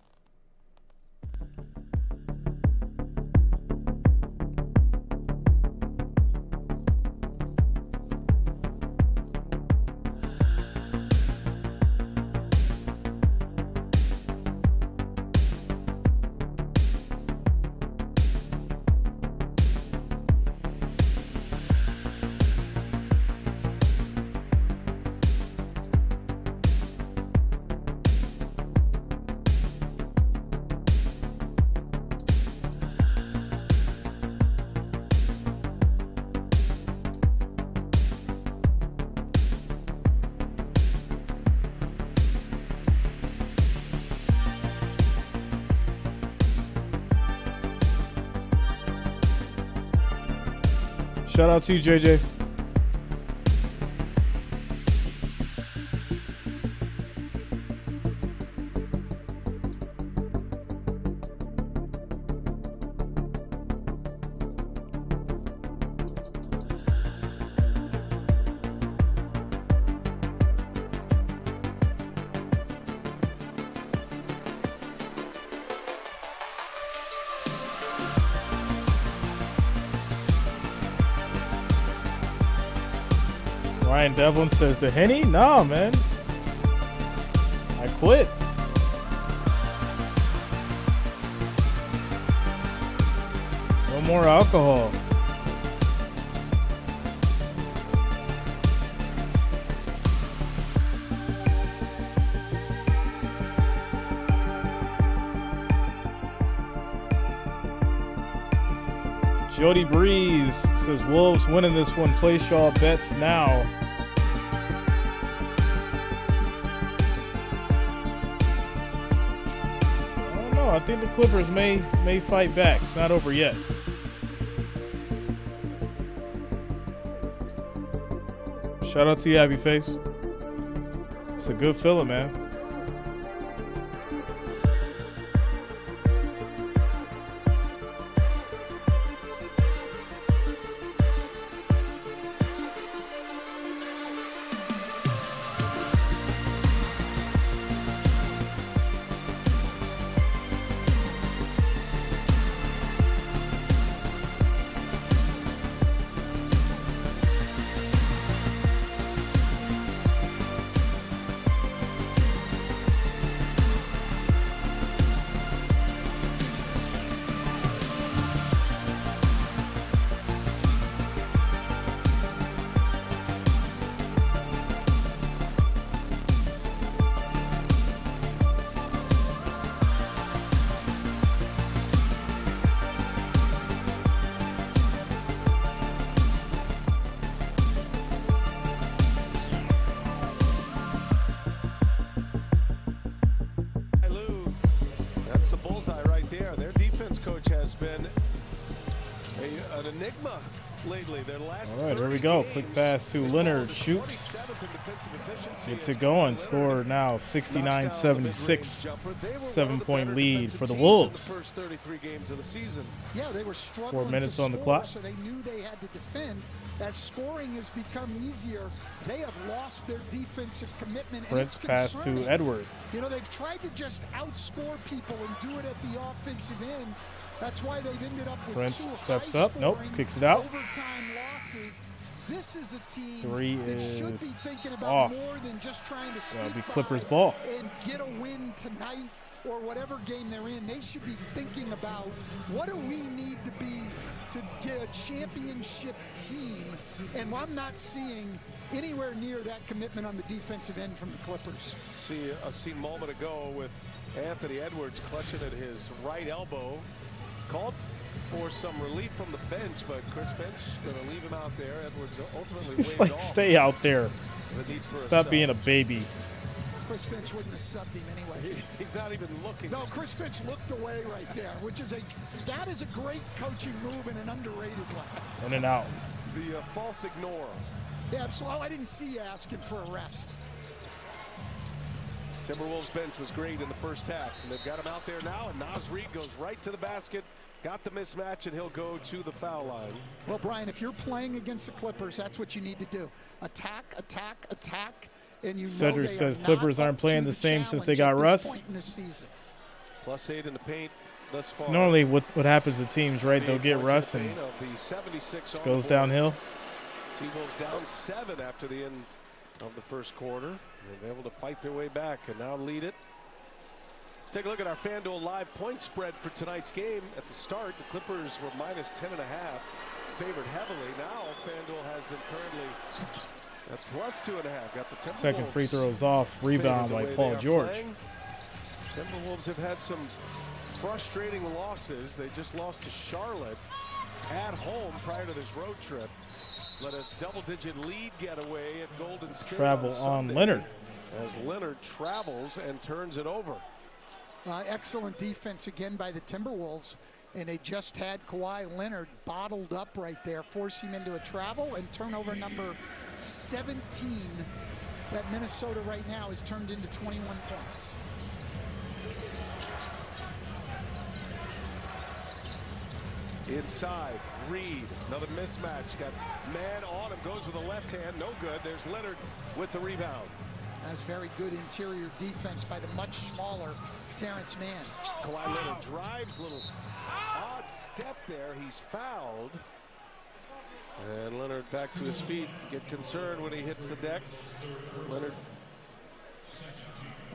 Shout out to you, JJ. Ryan Devlin says, the Henny? Nah, man. I quit. No more alcohol. Jody Breeze says, Wolves winning this one. Place y'all bets now. I think the Clippers may fight back. It's not over yet. Shout out to you, Abby Face. It's a good feeling, man. An enigma lately. Their last all right, here we go. Quick pass to Leonard. Shoots. Gets it going. Score now 69-76. 7-point lead for the Wolves. First 33 games of the season. Yeah, they were struggling 4 minutes to on the score, clock. so they knew they had to defend. As scoring has become easier, they have lost their defensive commitment. Prince and it's pass to concerning. Edwards. You know, they've tried to just outscore people and do it at the offensive end. That's why they've ended up with Prince two steps up. Nope, kicks it out. overtime losses. This is a team Three that should is be thinking about off. more than just trying to That'll be sneak by Clippers ball. and get a win tonight or whatever game they're in. They should be thinking about what do we need to be to get a championship team, and I'm not seeing anywhere near that commitment on the defensive end from the Clippers. See a scene moment ago with Anthony Edwards clutching at his right elbow. Called for some relief from the bench, but Chris Finch going to leave him out there. Edwards ultimately It's waved like, off stay out there. the need for Stop sub. being a baby. Chris Finch wouldn't have subbed him anyway. He's not even looking. No, Chris Finch looked away right there, which is that is a great coaching move and an underrated one. In and out. The false ignore. Yeah, so I didn't see you asking for a rest. Timberwolves bench was great in the first half, and they've got him out there now, and Naz Reid goes right to the basket, got the mismatch, and he'll go to the foul line. Well, Brian, if you're playing against the Clippers, that's what you need to do. Attack, attack, attack, and you know Cedric they says are Clippers not aren't up playing to the same since they challenge got at this Russ. point in the season. +8 in the paint thus far. Normally, what happens to teams, right? They'll get Russ and it goes downhill. T-Wolves down 7 after the end of the first quarter. They've been able to fight their way back and now lead it. Let's take a look at our FanDuel Live point spread for tonight's game. At the start, the Clippers were -10.5, favored heavily. Now FanDuel has them currently at +2.5. Got the Timberwolves. Second free throws off, rebound by Paul George. Playing. Timberwolves have had some frustrating losses. They just lost to Charlotte at home prior to this road trip. Let a double-digit lead get away at Golden State. Travel on Leonard. As Leonard travels and turns it over. Excellent defense again by the Timberwolves, and they just had Kawhi Leonard bottled up right there, force him into a travel, and turnover number 17 that Minnesota right now has turned into 21 points. Inside, Reed, another mismatch. Got man on him, goes with the left hand, no good. There's Leonard with the rebound. That's very good interior defense by the much smaller Terrence Mann. Kawhi Leonard drives, little odd step there. He's fouled. And Leonard back to his feet. Get concerned when he hits the deck. Leonard.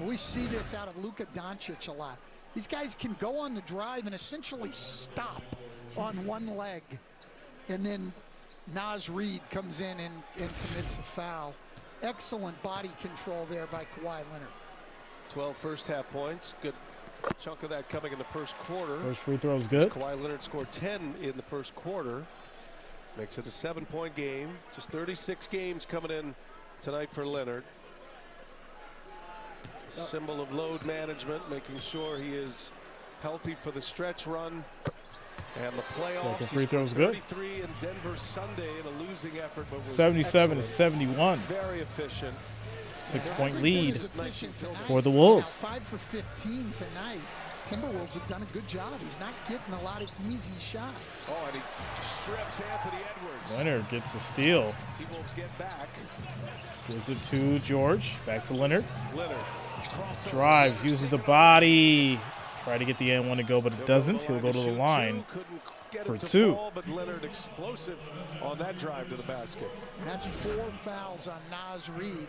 We see this out of Luka Doncic a lot. These guys can go on the drive and essentially stop on one leg. And then Naz Reid comes in and commits a foul. Excellent body control there by Kawhi Leonard. 12 first half points. Good chunk of that coming in the first quarter. First free throw is good. Kawhi Leonard scored 10 in the first quarter. Makes it a 7-point game. Just 36 games coming in tonight for Leonard. A symbol of load management, making sure he is healthy for the stretch run and the playoffs. Second free throw is good. 33 in Denver Sunday in a losing effort, but was 77 to excellent. 71. Very efficient. 6-point lead Tonight. for the Wolves. Now 5 for 15 tonight. Timberwolves have done a good job. He's not getting a lot of easy shots. Oh, and he strips Anthony Edwards. Leonard gets a steal. T-Wolves get back. Gives it to George. Back to Leonard. Leonard. Drives, uses the body. Try to get the N1 to go, but it doesn't. He'll go to the line for 2. Fall, but Leonard explosive on that drive to the basket. And that's 4 fouls on Naz Reid.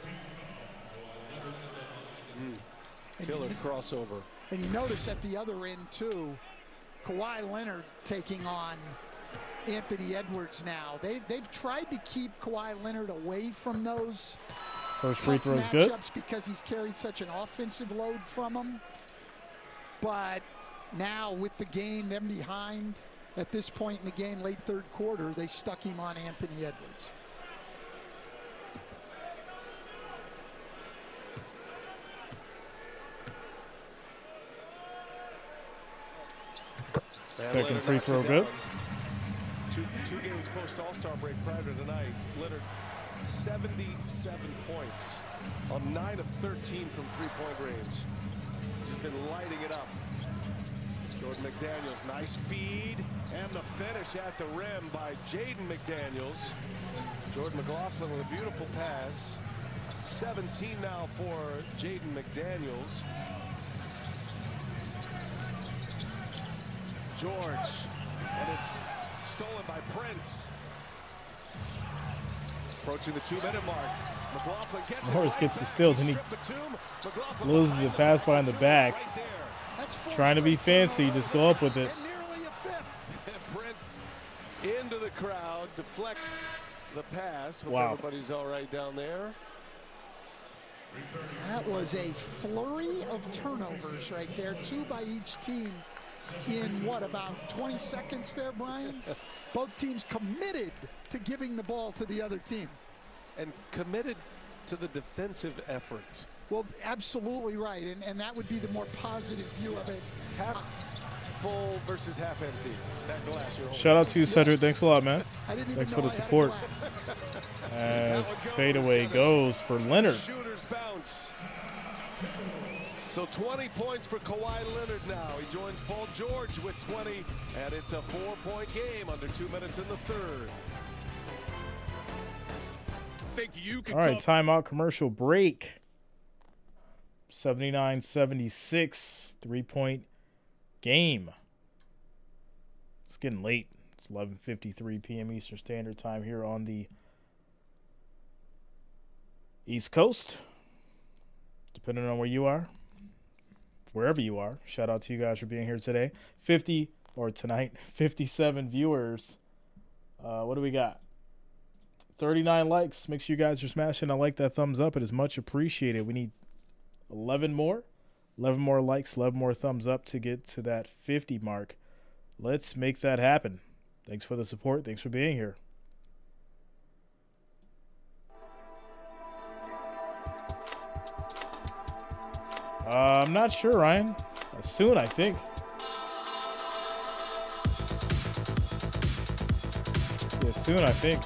Killer crossover. And you notice at the other end, too, Kawhi Leonard taking on Anthony Edwards now. They've tried to keep Kawhi Leonard away from those First free throw is matchups good. because he's carried such an offensive load from him. But now with the game, them behind at this point in the game, late third quarter, they stuck him on Anthony Edwards. Second free throw good. Two games post All-Star break prior to tonight. Leonard 77 points on 9 of 13 from three-point range. Just been lighting it up. Jordan McDaniels, nice feed, and the finish at the rim by Jaden McDaniels. Jordan McLaughlin with a beautiful pass. 17 now for Jaden McDaniels. George, and it's stolen by Prince. Approaching the 2-minute mark. McLaughlin gets Morris it. gets the steal, then he loses the pass behind the back. Right Trying to be fancy, just go up with it. And nearly a fifth. Prince into the crowd, deflects the pass. Hope Wow. everybody's all right down there. That was a flurry of turnovers right there, 2 by each team in what, about 20 seconds there, Brian? Both teams committed to giving the ball to the other team. And committed to the defensive efforts. Well, absolutely right, and that would be the more positive view of it. Half full versus half empty. That glass you're holding. Shout out to you, Cedric. Yes. Thanks a lot, man. I didn't even Thanks know for the I had a support. glass. As fadeaway goes for Leonard. Shooter's bounce. So 20 points for Kawhi Leonard now. He joins Paul George with 20, and it's a 4-point game under 2 minutes in the third. All right, timeout, commercial break. 79-76, 3-point game. It's getting late. It's 11:53 p.m. Eastern Standard Time here on the East Coast. Depending on where you are, wherever you are, shout out to you guys for being here today. 57 viewers. What do we got? 39 likes. Make sure you guys are smashing. I like that thumbs up. It is much appreciated. We need 11 more. 11 more likes, 11 more thumbs up to get to that 50 mark. Let's make that happen. Thanks for the support. Thanks for being here. I'm not sure, Ryan. Soon, I think. Yeah, soon, I think.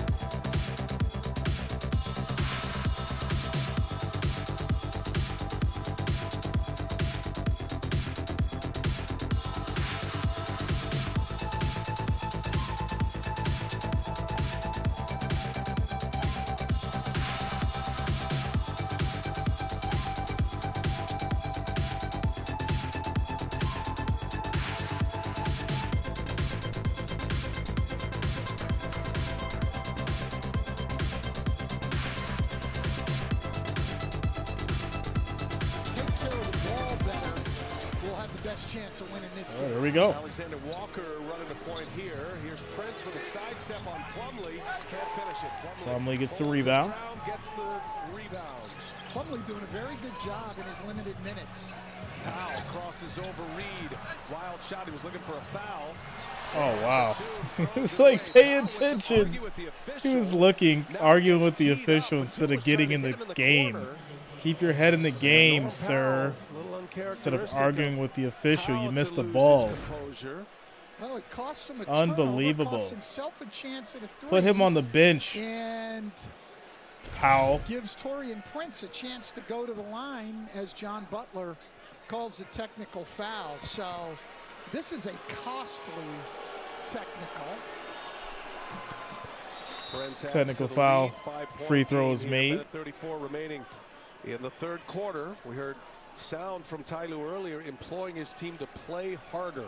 There we go. Alexander Walker running the point here. Here's Prince with a sidestep on Plumlee. Can't finish it. Plumlee gets the rebound. Plumlee doing a very good job in his limited minutes. Powell crosses over Reed. Wild shot. He was looking for a foul. Oh, wow. It's like, pay attention. He was arguing with the official instead of getting in the game. Keep your head in the game, sir. Instead of arguing with the official, you missed the ball. Well, it cost him a unbelievable. Cost himself a chance at a three. Put him on the bench. And Powell gives Taurean Prince a chance to go to the line as John Butler calls a technical foul. So this is a costly technical. Technical foul. Free throws made. 34 remaining in the third quarter. We heard sound from Ty Lue earlier imploring his team to play harder.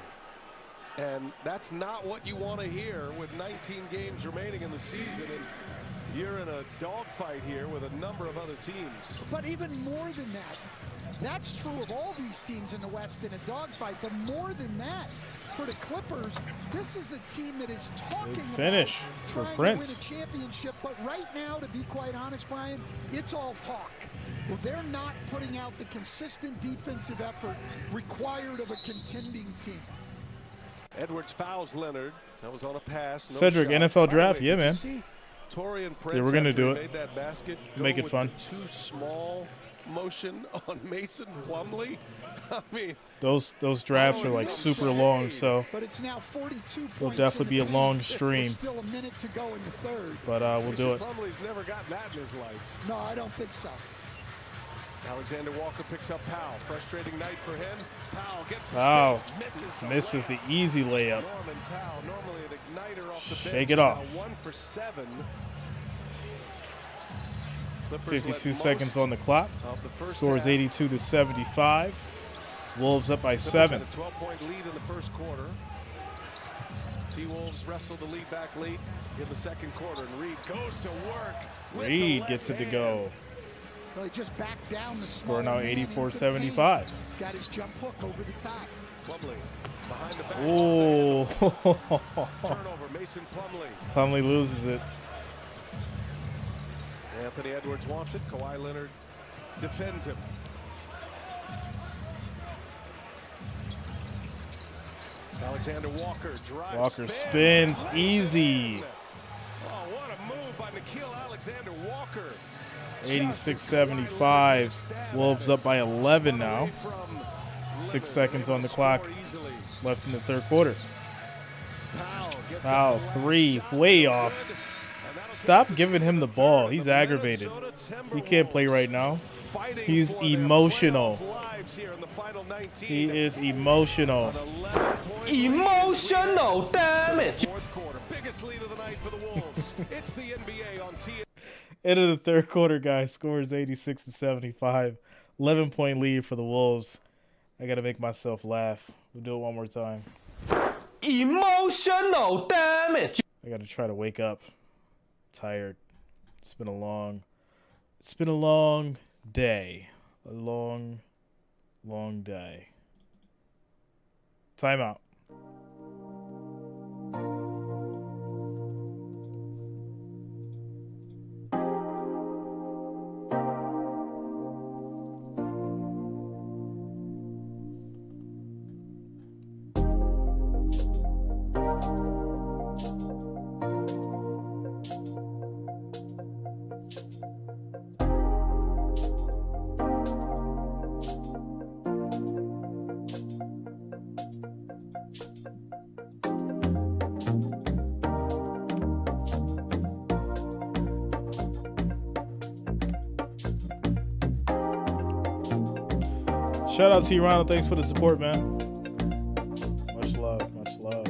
And that's not what you want to hear with 19 games remaining in the season. And you're in a dogfight here with a number of other teams. But even more than that, that's true of all these teams in the West in a dogfight. But more than that, for the Clippers, this is a team that is talking about trying to win a championship. But right now, to be quite honest, Brian, it's all talk. Well, they're not putting out the consistent defensive effort required of a contending team. Edwards fouls Leonard. That was on a pass. No Cedric, shot. NFL draft, yeah, man. Taurean Prince, yeah, we're going to do it. Made that basket, make it fun. Too small motion on Mason Plumlee. I mean, those drafts are like super long, so but it's now 42 it'll definitely be a long stream. Still a minute to go in the third. But we'll do it. Plumlee's never gotten that in his life. No, I don't think so. Alexander Walker picks up Powell. Frustrating night for him. Powell gets misses the easy layup. Norman Powell, normally an igniter off the Shake bench, it off. 1 for 7. 52 seconds on the clock. Scores 82-75. Wolves up by 7. A 12-point lead in the first quarter. T-Wolves wrestled the lead back late in the second quarter, and Reed goes to work. Reed gets it to go. Well, he just backed down the score now 84-75. Got his jump hook over the top. Plumlee behind the back. Oh. Turnover, Mason Plumlee. Plumlee loses it. Anthony Edwards wants it. Kawhi Leonard defends him. Alexander Walker drives. Walker spins easy. Oh, what a move by Nickeil Alexander Walker. 86-75. Wolves up by 11 now. 6 seconds on the clock left in the third quarter. Powell, 3, way off. Stop giving him the ball. He's aggravated. He can't play right now. He's emotional. lives here in the final 19. He is emotional. Emotional damage. Fourth quarter, biggest lead of the night for the Wolves. It's the NBA on TNT. End of the third quarter, guys. Scores 86-75. 11-point lead for the Wolves. I got to make myself laugh. We'll do it one more time. Emotional damage. I got to try to wake up. Tired. It's been a long day. A long day. Timeout. Shout out to you, Ronald. Thanks for the support, man. Much love. Much love.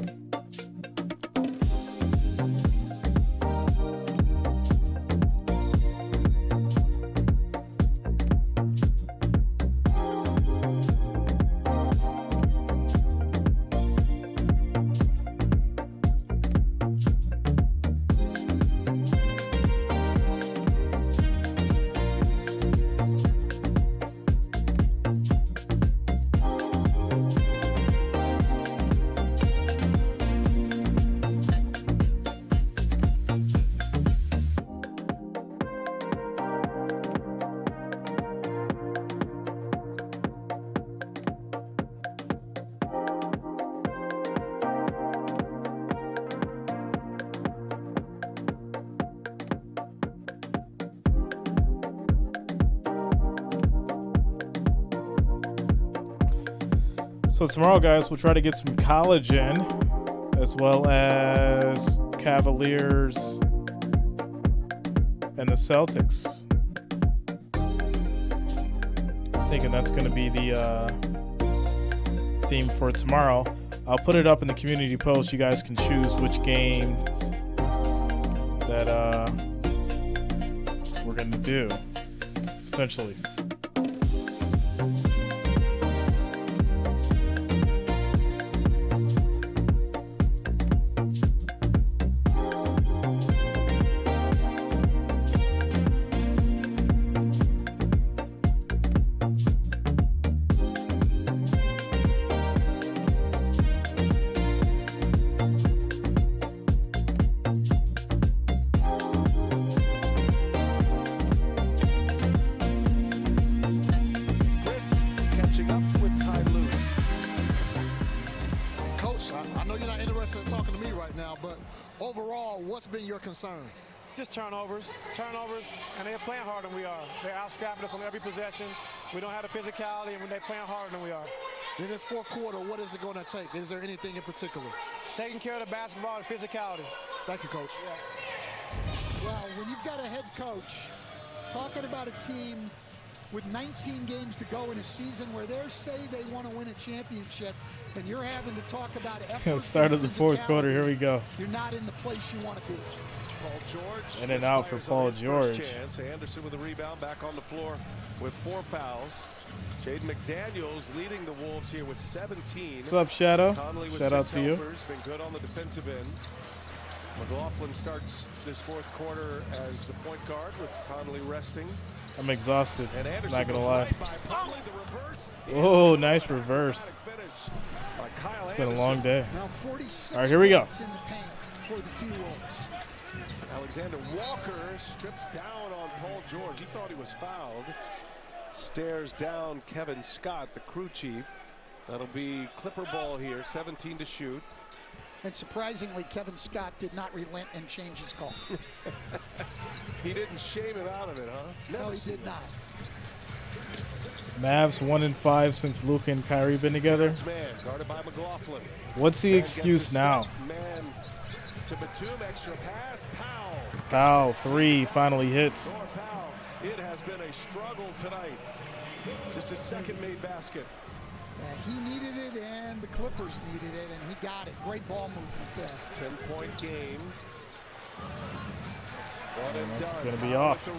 So tomorrow, guys, we'll try to get some college in, as well as Cavaliers and the Celtics. I'm thinking that's going to be the theme for tomorrow. I'll put it up in the community post. You guys can choose which games that we're going to do, potentially. Concern? Just turnovers, and they're playing harder than we are. They're outstrapping us on every possession. We don't have the physicality, and when they're playing harder than we are. In this fourth quarter, what is it going to take? Is there anything in particular? Taking care of the basketball and physicality. Thank you, Coach. Yeah. Well, when you've got a head coach talking about a team with 19 games to go in a season where they say they want to win a championship, and you're having to talk about effort. Start of the fourth quarter. Here we go. You're not in the place you want to be. Paul George. In and out for Paul George. Anderson with the rebound, back on the floor with 4 fouls. Jaden McDaniels leading the Wolves here with 17. What's up, Shadow? Shout out to you. Been good on the defensive end. McLaughlin starts this fourth quarter as the point guard with Conley resting. I'm exhausted. And not gonna lie. Right. Oh, nice reverse. It's been a long day. Now 46 All right, here we go. in the paint for the T-Wolves. Alexander Walker strips down on Paul George. He thought he was fouled. Stares down Kevin Scott, the crew chief. That'll be Clipper ball here, 17 to shoot. And surprisingly, Kevin Scott did not relent and change his call. He didn't shame him out of it, huh? No, he did not. Mavs 1-5 since Luka and Kyrie been together. Man, guarded by McLaughlin. What's the excuse now? Man to Batum, extra pass, Powell 3 finally hits. It has been a struggle tonight Just his second made basket. He needed it, and the Clippers needed it, and he got it. Great ball movement there. 10-point game. And that's going to be off.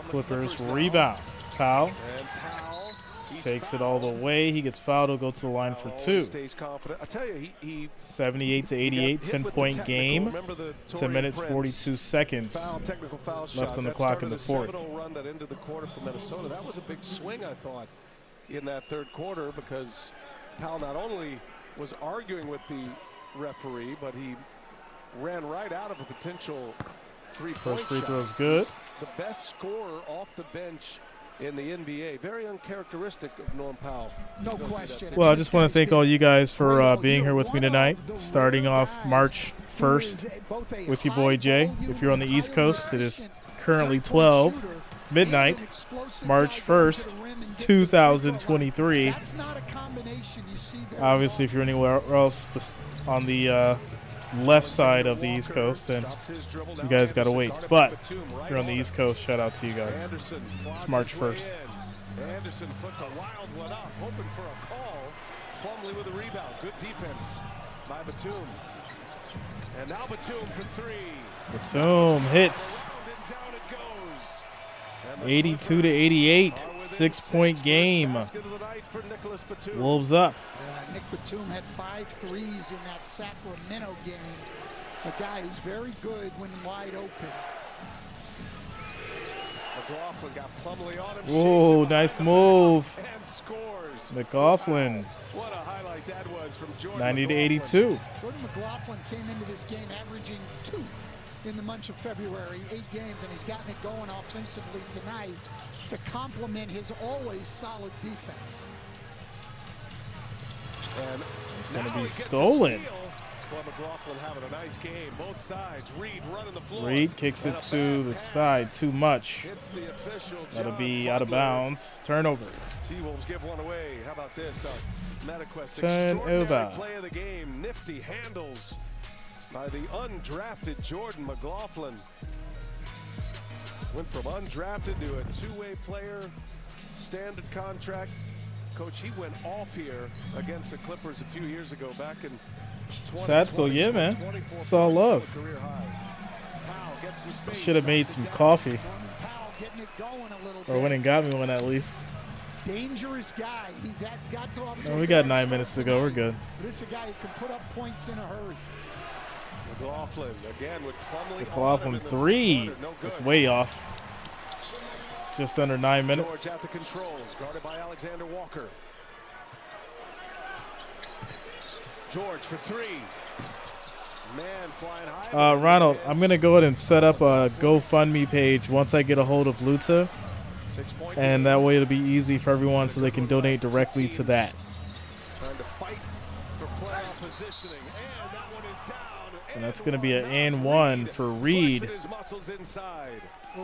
Clippers rebound. Powell takes it all the way. He gets fouled. He'll go to the line for 2. Stays confident. I tell you, he 78 to 88, 10-point game. 10 minutes, 42 seconds left on the clock in the fourth. Run that into the quarter for Minnesota. That was a big swing, I thought, in that third quarter, because Powell not only was arguing with the referee, but he ran right out of a potential three-point shot. First free throw is good. The best scorer off the bench in the NBA. Very uncharacteristic of Norm Powell. No question. Well, I just want to thank all you guys for being here with me tonight. Starting off March 1st with your boy Jay. If you're on the East Coast, it is currently 12 midnight, March 1st, 2023. Obviously, if you're anywhere else on the left side of the East Coast, then you guys got to wait. But if you're on the East Coast, shout out to you guys. It's March 1st. Anderson puts a wild one up, hoping for a call. Plumlee with a rebound. Good defense by Batum. And now Batum for 3. Batum hits. 82 to 88, 6-point game. Wolves up. Nick Batum had 5 threes in that Sacramento game. A guy who's very good when wide open. McLaughlin got Plumlee on him. Whoa, nice move. And scores. McLaughlin. What a highlight that was from Jordan 90 to 82. Jordan McLaughlin came into this game averaging 2 in the month of February, 8 games, and he's gotten it going offensively tonight to complement his always solid defense. And it's going to be stolen. Well, McLaughlin having a nice game. Both sides. Reed running the floor. Reed kicks it to the side too much. That'll be out of bounds. Turnover. T-Wolves give one away. How about this? MetaQuest Turnover. Play of the game. Nifty handles by the undrafted Jordan McLaughlin. Went from undrafted to a two-way player, standard contract. Coach, he went off here against the Clippers a few years ago, back in 2020. Tactical, yeah, man. It's all love. Should have made some coffee. Or went and got me one at least. Dangerous guy. We got 9 minutes to go. We're good. This is a guy who can put up points in a hurry. McLaughlin again with Plumlee. McLaughlin 3. That's way off. Just under 9 minutes. George at the controls, guarded by Alexander Walker. George for 3. Man flying high. Ronald, I'm going to go ahead and set up a GoFundMe page once I get a hold of Luta. And that way it'll be easy for everyone so they can donate directly to that. Trying to fight for playoff positioning. And that one is down. And that's going to be an and 1 for Reed.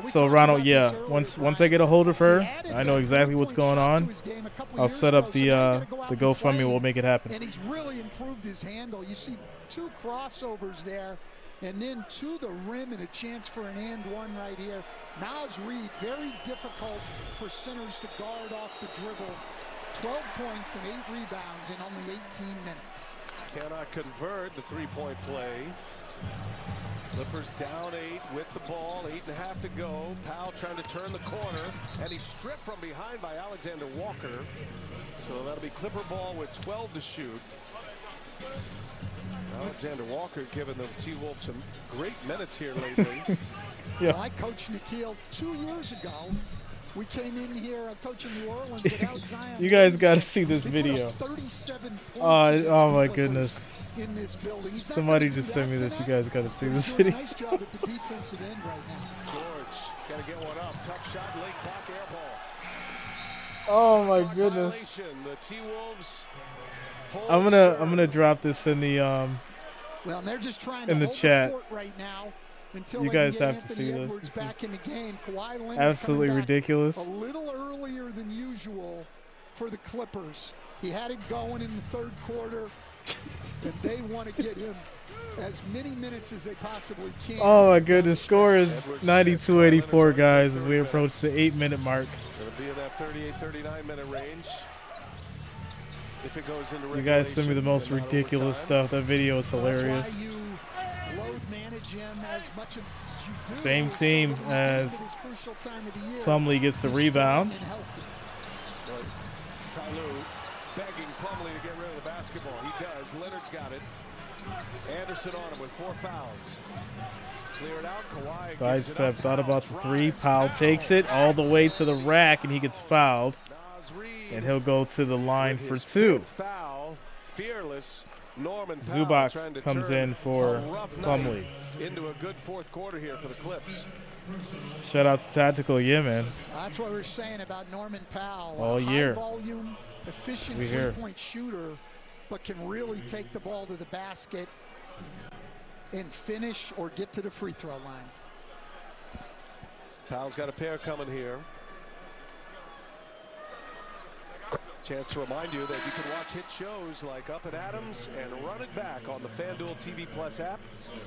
So Ronald, yeah, once I get a hold of her, I know exactly what's going on. I'll set up the GoFundMe. We'll make it happen. And he's really improved his handle. You see 2 crossovers there, and then to the rim and a chance for an and 1 right here. Now's Reed, very difficult for centers to guard off the dribble. 12 points and 8 rebounds in only 18 minutes. Cannot convert the three-point play. Clippers down 8 with the ball, 8.5 to go. Powell trying to turn the corner, and he's stripped from behind by Alexander Walker. So that'll be Clipper ball with 12 to shoot. Alexander Walker giving the T-Wolves some great minutes here lately. Yeah. Well, I coached Nikhil 2 years ago. We came in here coaching New Orleans without Zion. You guys got to see this video. 37 points oh my goodness. In this building. Somebody just sent me this. You guys got to see this video. Nice job at the defensive end right now. George got to get one up. Tough shot, late clock air ball. Oh my goodness. The T-Wolves. I'm gonna drop this in the well, they're just trying in to the chat right now until you guys have to see this. Edwards back in the game. Kawhi Leonard absolutely ridiculous. A little earlier than usual for the Clippers. He had it going in the third quarter. And they want to get him as many minutes as they possibly can. Oh my goodness, score is 92-84, guys, as we approach the 8-minute mark. It'll be in that 38-39 minute range. If it goes into You guys send me the most regulation, ridiculous stuff. That video is hilarious. That's why you load manage him as much as you do. Same team so as this crucial time of the year, Plumlee gets the he's rebound. strong and healthy. Tyloo begging Plumlee to get rid of the basketball. He does. Leonard's got it. Anderson on him with 4 fouls. Clear it out. Kawhi Sidestep, thought about the three. Powell takes it all the way to the rack, and he gets fouled. And he'll go to the line for 2. Foul. Fearless. Norman Powell trying to Zubac comes turn in for a rough Plumlee. night into a good fourth quarter here for the Clips. Shout out to Tactical, yeah, man. That's what we're saying about Norman Powell. All year. High volume, efficient We hear. three-point shooter, but can really take the ball to the basket and finish or get to the free throw line. Powell's got a pair coming here. Chance to remind you that you can watch hit shows like Up and Adams and Run It Back on the FanDuel TV Plus app.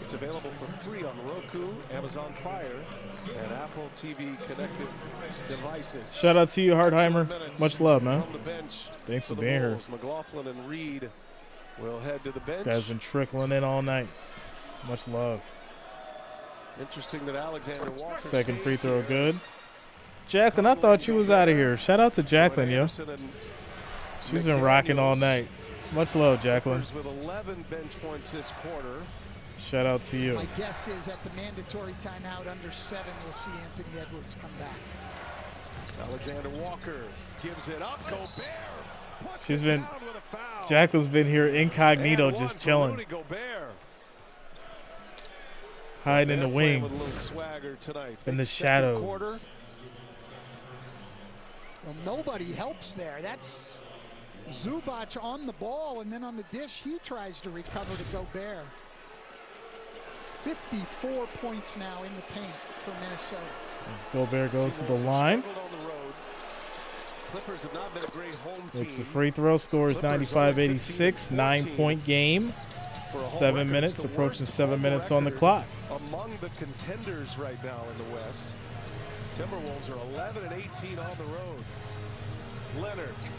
It's available for free on Roku, Amazon Fire, and Apple TV connected devices. Shout out to you, Hartheimer. Much love, man. From the bench Thanks for the being here. Bulls, McLaughlin and Reed will head to the bench. Guys been trickling in all night. Much love. Interesting that Alexander Walker Second free stays throw here. good. Jacqueline, I thought you was out of here. Shout out to Jacqueline, yo. Anderson and She's been rocking all night. Much love, Jacqueline. Clippers with 11 bench points this quarter. Shout out to you. My guess is at the mandatory timeout under 7, we'll see Anthony Edwards come back. Alexander Walker gives it up. Gobert puts She's it been, down with a foul. Jacqueline's been here incognito, And one just for chilling, Rudy Gobert. hiding in the Gobert playing wing, with a little swagger tonight. in the Big second quarter. shadows. Well, nobody helps there. That's Zubac on the ball, and then on the dish, he tries to recover to Gobert. 54 points now in the paint for Minnesota. As Gobert goes to the Timberwolves line. have struggled on the road. Clippers have not been a great home team. It's the free throw. Score is Clippers only 95-86. 15-14 9-point game. for a home 7 record. minutes, It's the approaching worst 7 home minutes on the record clock. among the contenders right now in the West. Timberwolves are 11 and 18 on the road.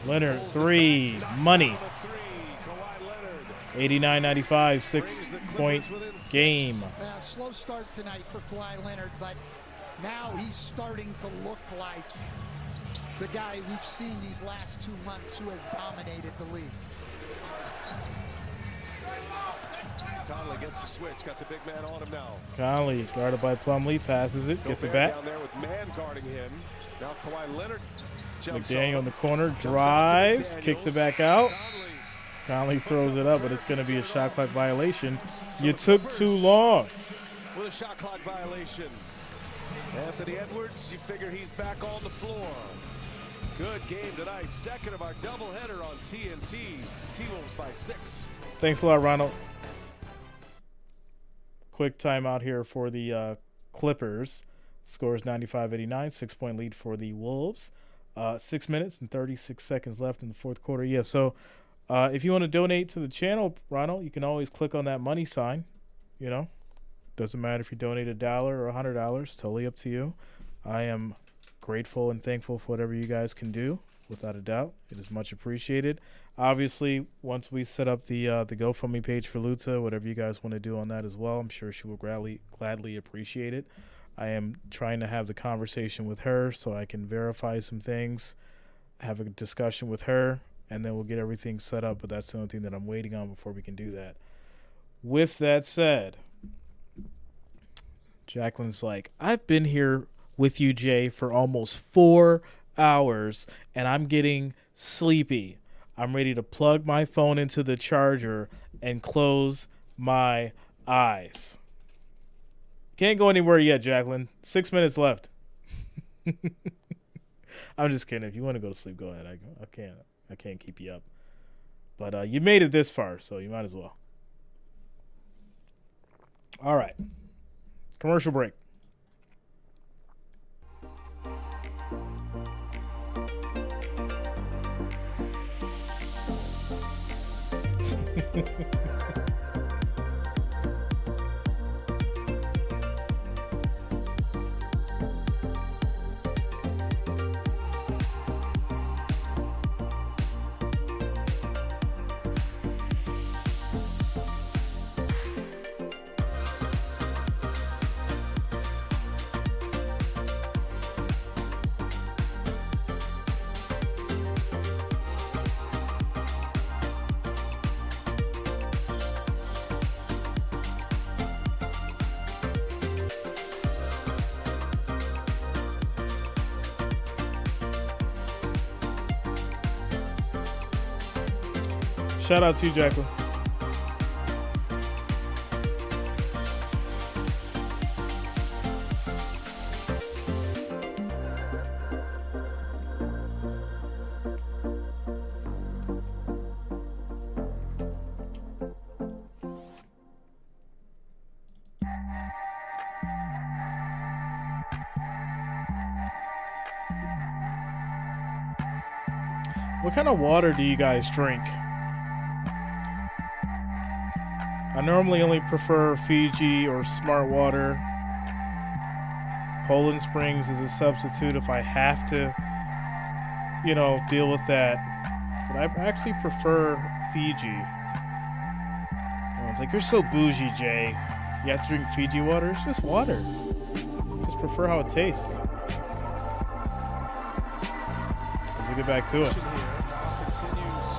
Leonard, pulls 3, it back, money. knocks down the 3. Kawhi Leonard 89-95, brings the 6-point Clippers within 6. game. Slow start tonight for Kawhi Leonard, but now he's starting to look like the guy we've seen these last 2 months who has dominated the league. Conley gets the switch, got the big man on him now. Conley, guarded by Plumlee, passes it, gets it Gobert back. down there with man guarding him. Now Kawhi Leonard jumps McDaniel on in the him. corner, Jumps out to drives, McDaniels. kicks it back out. Conley Conley throws it up, but it's going to be a shot clock violation. You took too long. with a shot clock violation. Anthony Edwards, you figure he's back on the floor. Good game tonight. Second of our doubleheader on TNT. T-Wolves by 6. Thanks a lot, Ronald. Quick timeout here for the Clippers. Score is 95-89, 6-point lead for the Wolves. 6 minutes and 36 seconds left in the fourth quarter. Yeah, so if you want to donate to the channel, Ronald, you can always click on that money sign. You know, doesn't matter if you donate $1 or $100. Totally up to you. I am grateful and thankful for whatever you guys can do. Without a doubt, it is much appreciated. Obviously, once we set up the GoFundMe page for Luta, whatever you guys want to do on that as well, I'm sure she will gladly appreciate it. I am trying to have the conversation with her so I can verify some things, have a discussion with her, and then we'll get everything set up. But that's the only thing that I'm waiting on before we can do that. With that said, Jacqueline's like, I've been here with you, Jay, for almost 4 hours, and I'm getting sleepy. I'm ready to plug my phone into the charger and close my eyes. Can't go anywhere yet, Jacqueline. 6 minutes left. I'm just kidding. If you want to go to sleep, go ahead. I can't keep you up. But you made it this far, so you might as well. All right. Commercial break. Shout out to you, Jacqueline. What kind of water do you guys drink? I normally only prefer Fiji or Smart Water. Poland Springs is a substitute if I have to, deal with that. But I actually prefer Fiji. It's like, you're so bougie, Jay. You have to drink Fiji water? It's just water. Just prefer how it tastes. Let's get back to it. Continues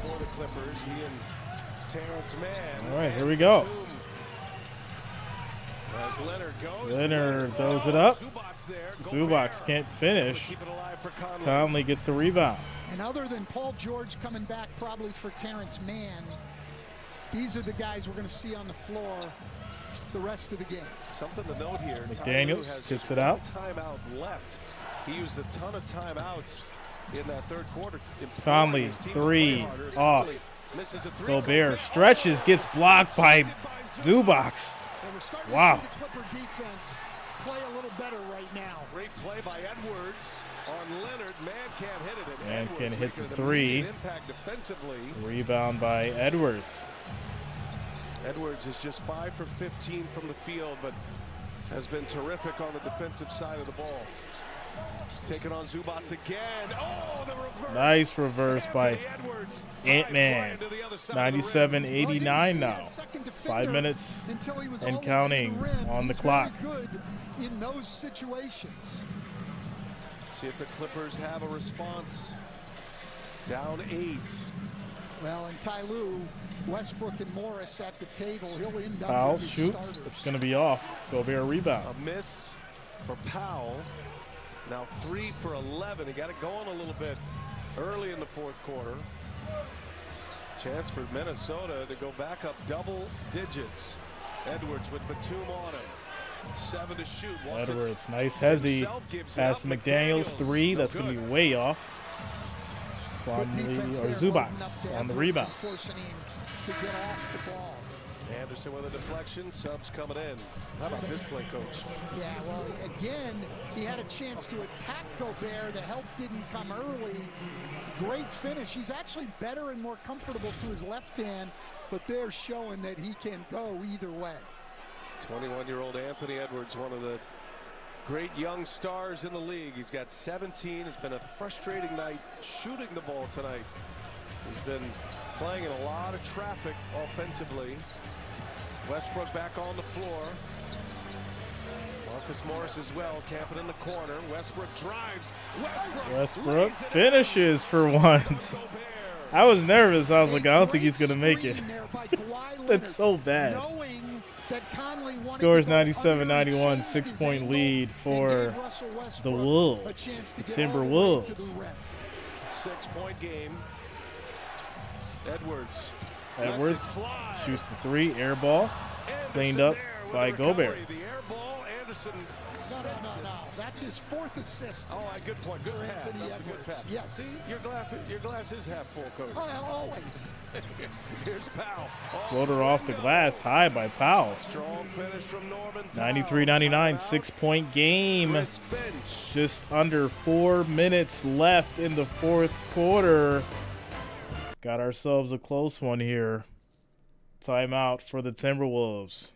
for the Clippers. He and Terrence Mann. All right, here we go. As Leonard throws it up. Zubac can't finish. Conley gets the rebound. And other than Paul George coming back probably for Terrence Mann, these are the guys we're going to see on the floor the rest of the game. Something to note here. McDaniels gets it out. Timeout left. He used a ton of timeouts in that third quarter. Conley, three, off. Gobert stretches, gets blocked by Zubac. Wow. The Clipper defense play a little better right now. Great play by Edwards on Leonard. Man can't hit it. Man can hit the three. Impact defensively. Rebound by Edwards. Edwards is just 5 for 15 from the field, but has been terrific on the defensive side of the ball. Taking on Zubac again. Oh, the reverse. Nice reverse by Ant-Man. 97-89 now. 5 minutes and counting on the clock. Good in those situations. See if the Clippers have a response. Down 8. Well, and Ty Lue, Westbrook and Morris at the table. He'll end up Powell with his shoots. starters. It's going to be off. Gobert rebound. A miss for Powell. Now 3 for 11. He got it going a little bit early in the fourth quarter. Chance for Minnesota to go back up double digits. Edwards with Batum on him. 7 to shoot. Edwards, nice hezzy. Pass to McDaniels, 3. That's going to be way off. Zubac on the rebound. Forcing him to get off the ball. Anderson with a deflection, subs coming in. How about this play, coach? Yeah, well, again, he had a chance to attack Gobert. The help didn't come early. Great finish. He's actually better and more comfortable to his left hand, but they're showing that he can go either way. 21-year-old Anthony Edwards, one of the great young stars in the league. He's got 17. It's been a frustrating night shooting the ball tonight. He's been playing in a lot of traffic offensively. Westbrook back on the floor. Marcus Morris as well, camping in the corner. Westbrook drives. Westbrook finishes for once. I was nervous. I was like, I don't think he's going to make it. That's so bad. Scores 97-91, 6-point lead for the Wolves, the Timberwolves. 6-point game. Edwards shoots the 3, air ball, cleaned up by Gobert. The air ball, Anderson. No. That's his 4th assist. Oh, good point. Good pass. That's a good pass. Yes. See, your glass is half full, coach. Oh, always. Here's Powell. Floater off the glass, high by Powell. Strong finish from Norman. 93-99, 6-point game. Just under 4 minutes left in the fourth quarter. Got ourselves a close one here. Timeout for the Timberwolves.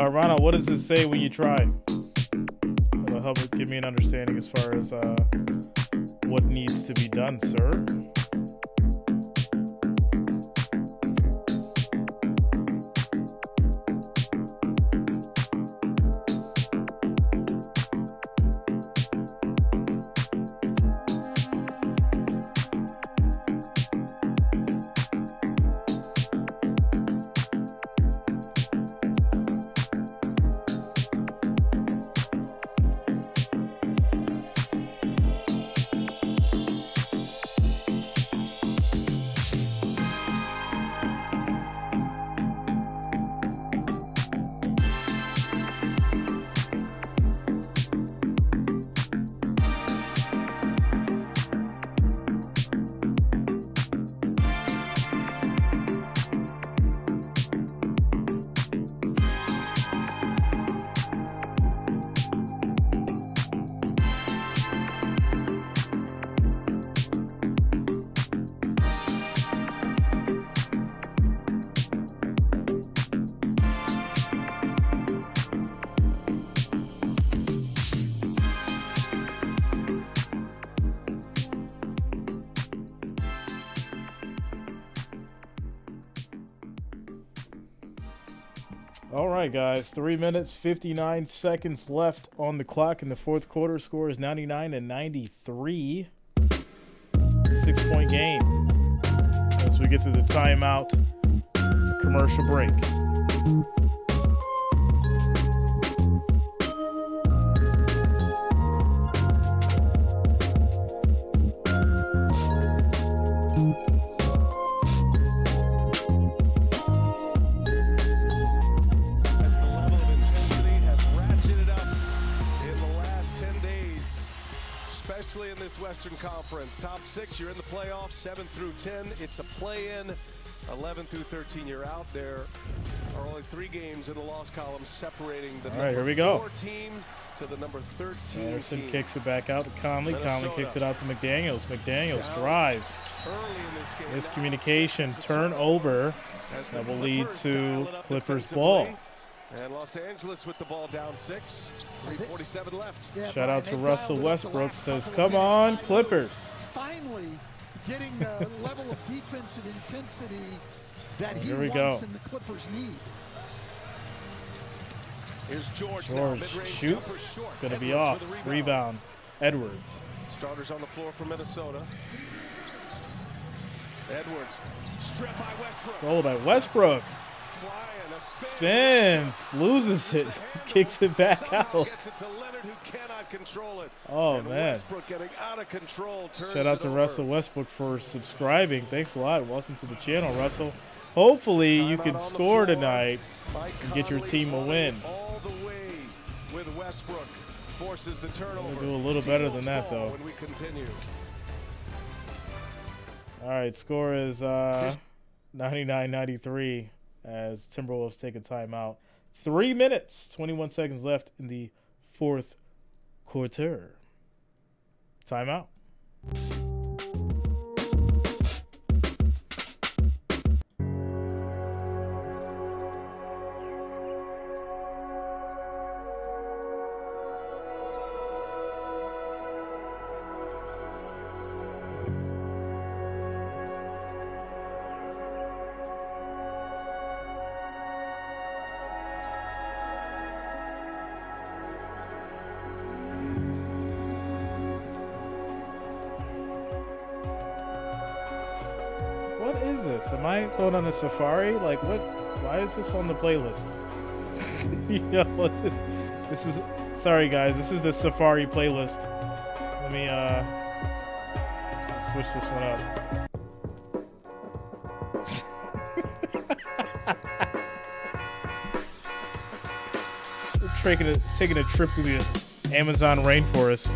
Ronald, what does it say when you try? It'll help give me an understanding as far as what needs to be done, sir. All right, guys. 3 minutes, 59 seconds left on the clock in the fourth quarter. Score is 99-93. 6-point game. As we get to the timeout, commercial break. In this Western Conference, top 6, you're in the playoffs. 7 through 10, it's a play-in. 11 through 13, you're out. There are only 3 games in the loss column separating the number 4 team to the number 13 Anderson team. kicks it back out to Conley. Minnesota. Conley kicks it out to McDaniels. McDaniels drives. Early in this game, Miscommunication, turnover. That will lead to Clippers ball. And Los Angeles with the ball down 6. 3:47 left. Yeah, Shout out to Russell Westbrook. Says, couple of come on, minutes. Clippers. Finally getting the level of defensive intensity that he Here we wants go. and the Clippers need. Here's George now. George Mid-range shoots. jumper short. It's going to be Edwards off. with a Rebound. Edwards. Starters on the floor for Minnesota. Edwards. Stripped by Westbrook. Stole by Westbrook. Flying, a Spins. Loses it. Kicks it back out. Gets it to Leonard, who cannot control it. Oh, and man. Westbrook getting out of control. Shout out to Russell Westbrook for subscribing. Thanks a lot. Welcome to the channel, Russell. Hopefully you can score tonight and get your team a win. All the way with Westbrook. Forces the turnover. We'll do a little better than that, though. When we continue. All right, score is 99-93 as Timberwolves take a timeout. 3 minutes, 21 seconds left in the fourth quarter. Timeout. What is this? Am I going on a safari? Like, what? Why is this on the playlist? Yo, this is. Sorry, guys. This is the safari playlist. Let me switch this one up. We're taking a trip to the Amazon rainforest.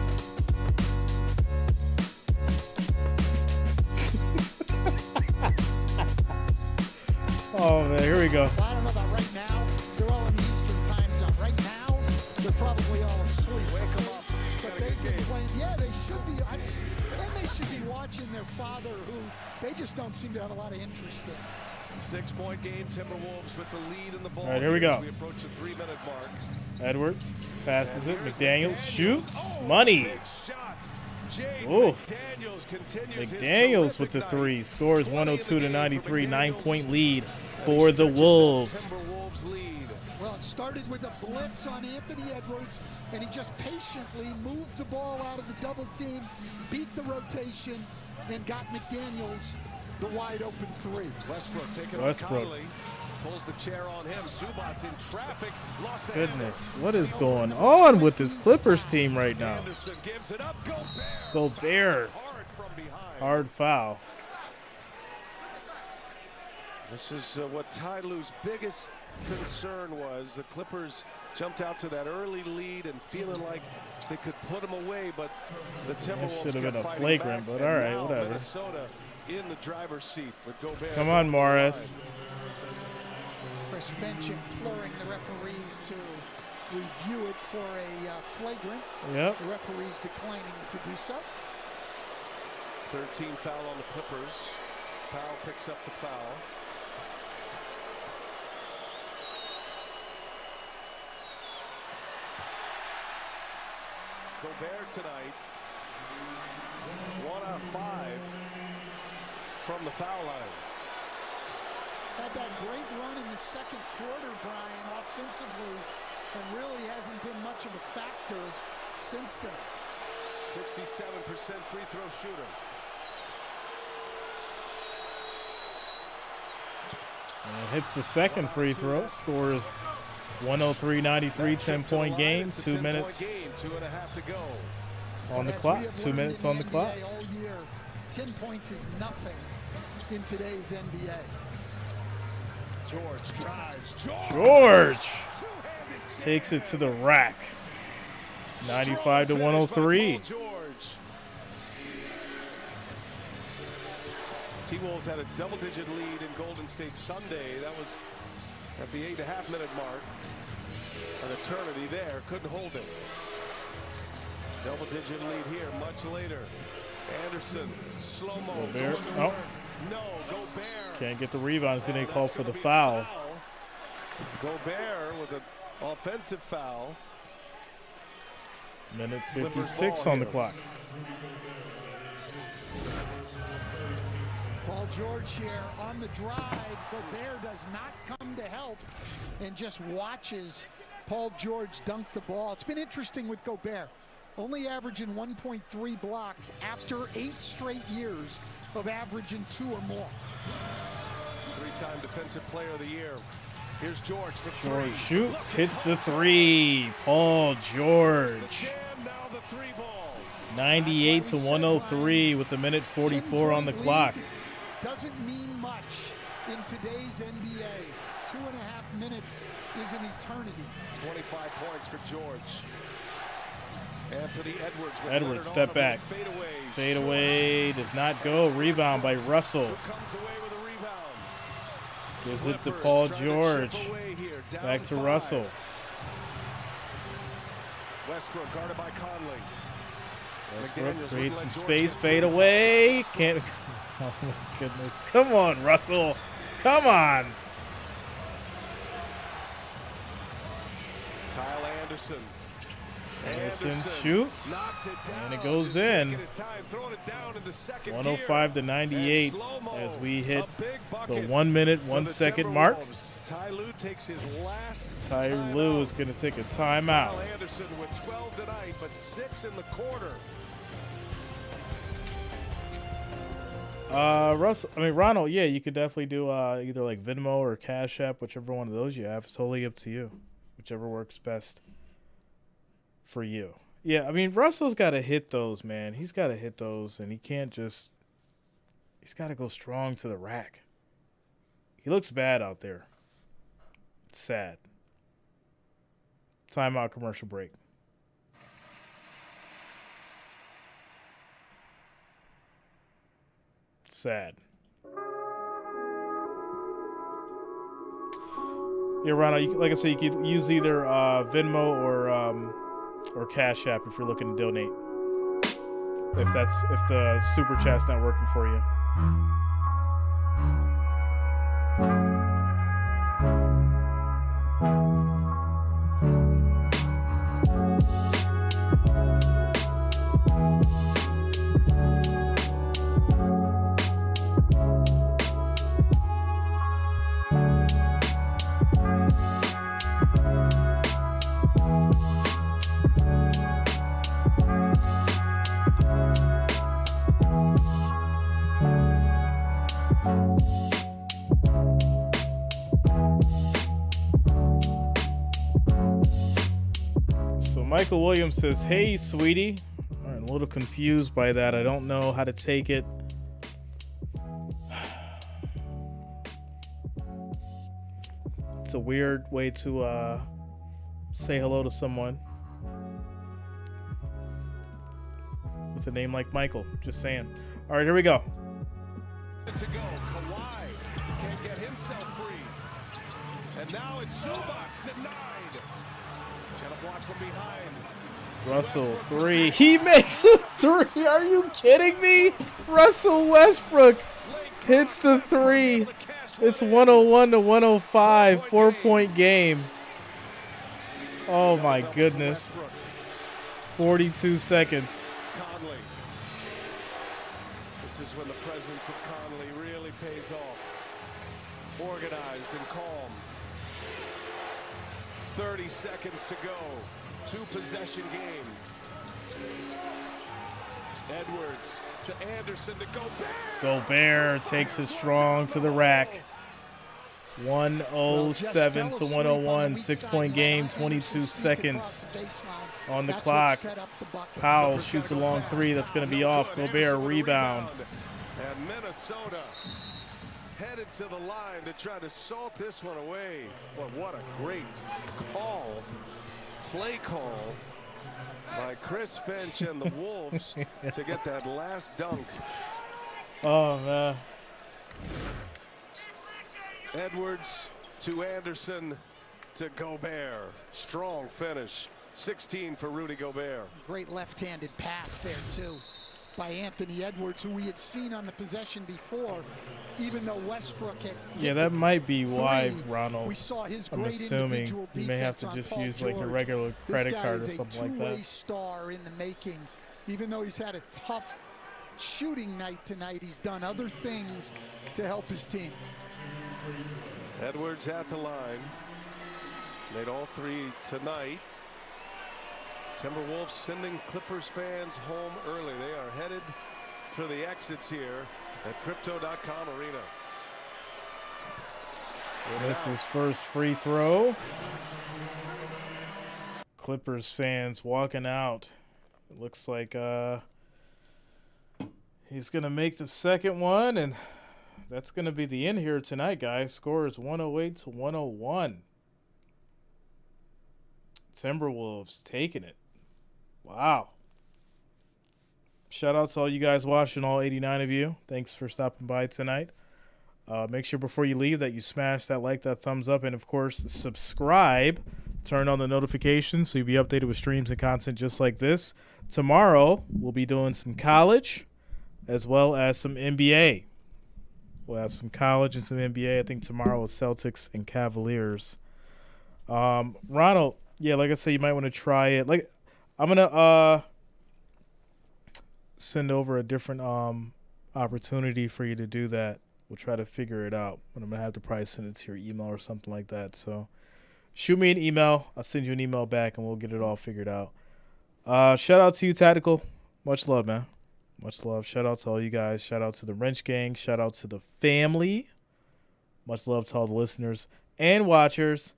Oh man, here we go. I don't know about right now. They're all in the Eastern time zone. Right now, they're probably all asleep. Wake them up. But they've been playing. Yeah, they should be. And they should be watching their father, who they just don't seem to have a lot of interest in. 6-point game. Timberwolves with the lead in the ball. All right, here we go. As we approach the 3-minute mark. Edwards passes it. McDaniels shoots. Money. Big shot. Jade Oh, McDaniels continues McDaniels his with the terrific three. night. Scores 20 in the 102-93. game for 9-point McDaniels. lead And for he the stretches that Wolves. Timberwolves lead. Well, it started with a blitz on Anthony Edwards, and he just patiently moved the ball out of the double team, beat the rotation, and got McDaniels the wide open three. Westbrook taking Westbrook. on Conley. Pulls the chair on him. Zubac's in traffic. Lost the Goodness, what is going on with this Clippers team right now? Anderson gives it up. Gobert. Gobert. Hard from behind. Hard foul. This is what Ty Lue's biggest concern was. The Clippers jumped out to that early lead and feeling like they could put them away, but the Timberwolves should have been kept a fighting flagrant, back, but and all right, now whatever. Minnesota in the driver's seat with Gobert. Come on, Morris. Chris Finch imploring the referees to review it for a flagrant. Yep. The referees declining to do so. 13 foul on the Clippers. Powell picks up the foul. Gobert tonight, 1 out of 5 from the foul line. Had that great run in the second quarter, Brian, offensively, and really hasn't been much of a factor since then. 67% free throw shooter. And hits the second free throw. Scores 103-93, 10-point game. 2 minutes 2.5 to go. on the As clock. we have 2 learned minutes in on the NBA clock. all year, 10 points is nothing in today's NBA. George drives. George takes it to the rack. 95-103. George. T-Wolves had a double-digit lead in Golden State Sunday. That was at the 8.5-minute mark. An eternity there. Couldn't hold it. Double-digit lead here much later. Anderson, slow-mo. Gobert. Oh, No, Gobert. can't get the rebound. He's going to call for the foul. Gobert with an offensive foul. Minute Clippers 56 ball on the here. clock. Paul George here on the drive. Gobert does not come to help and just watches Paul George dunk the ball. It's been interesting with Gobert. Only averaging 1.3 blocks after 8 straight years of averaging 2 or more. 3-time Defensive Player of the Year. Here's George for three. George shoots, hits the three. Paul George. The jam, now the three ball. 98-103 with a minute 44 on the 10-point clock. lead doesn't mean much in today's NBA. 2.5 minutes is an eternity. 25 points for George. Anthony Edwards. With Edwards, Leonard step on him back. with a fadeaway. Fade away, does not go. Rebound by Russell. Who comes away with a rebound? Gives it to Clippers Paul trying to George. chip away here, down Back to 5. Russell. Westbrook guarded by Conley. Westbrook McDaniels creates wouldn't some let George space, get fade through. away. Can't. Oh my goodness. Come on, Russell. Come on. Kyle Anderson. Anderson shoots. Knocks it down. And it goes Just in. taking his time, throwing it down into second 105-98 gear. And slow-mo, as we hit a big the bucket 1 minute, for 1 the second mark. Timberwolves. Ty Lue takes his last Ty timeout. Lue is going to take a timeout. Kyle Anderson with 12 tonight, but 6 in the quarter. Ronald, yeah, you could definitely do either like Venmo or Cash App, whichever one of those you have. It's totally up to you. Whichever works best for you. Yeah, I mean, Russell's got to hit those, man. He's got to hit those, and he can't just – he's got to go strong to the rack. He looks bad out there. It's sad. Timeout, commercial break. Sad. Yeah, Ronald, like I said, you could use either Venmo or Cash App if you're looking to donate. If the super chat's not working for you. Michael Williams says, "Hey, sweetie." I'm a little confused by that. I don't know how to take it. It's a weird way to say hello to someone with a name like Michael. Just saying. All right, here we go. To go, Kawhi can't get himself free, and now it's Zubac denied. Got a block from behind. Russell, three. He makes a three. Are you kidding me? Russell Westbrook hits the three. It's 101 to 105. 4-point game. Oh, my goodness. 42 seconds. Conley. This is when the presence of Conley really pays off. Organized and calm. 30 seconds to go. 2-possession game. Edwards to Anderson to Gobert. Gobert takes it strong to the rack. 107 to 101. 6-point game. 22 seconds on the clock. Powell shoots a long three. That's going to be off. Gobert rebound. And Minnesota headed to the line to try to salt this one away. But what a great call. Play call by Chris Finch and the Wolves to get that last dunk. Oh, man. Edwards to Anderson to Gobert. Strong finish. 16 for Rudy Gobert. Great left-handed pass there, too, by Anthony Edwards, who we had seen on the possession before, even though Westbrook had. Yeah, that might be why, Ronald. We saw his I'm great assuming individual you may have to defense just on use Paul like a George. regular credit card or This guy something is a like two-way that. star in the making. Even though he's had a tough shooting night tonight, he's done other things to help his team. Edwards at the line. Made all three tonight. Timberwolves sending Clippers fans home early. They are headed for the exits here at Crypto.com Arena. This is first free throw. Clippers fans walking out. It looks like he's going to make the second one, and that's going to be the end here tonight, guys. Score is 108 to 101. Timberwolves taking it. Wow. Shout out to all you guys watching, all 89 of you. Thanks for stopping by tonight. Make sure before you leave that you smash that like, that thumbs up, and, of course, subscribe. Turn on the notifications so you'll be updated with streams and content just like this. Tomorrow, we'll be doing some college as well as some NBA. We'll have some college and some NBA. I think tomorrow is Celtics and Cavaliers. Ronald, yeah, like I said, you might want to try it. Like, I'm going to send over a different opportunity for you to do that. We'll try to figure it out, but I'm going to have to probably send it to your email or something like that. So shoot me an email. I'll send you an email back, and we'll get it all figured out. Shout out to you, Tactical. Much love, man. Much love. Shout out to all you guys. Shout out to the Wrench Gang. Shout out to the family. Much love to all the listeners and watchers.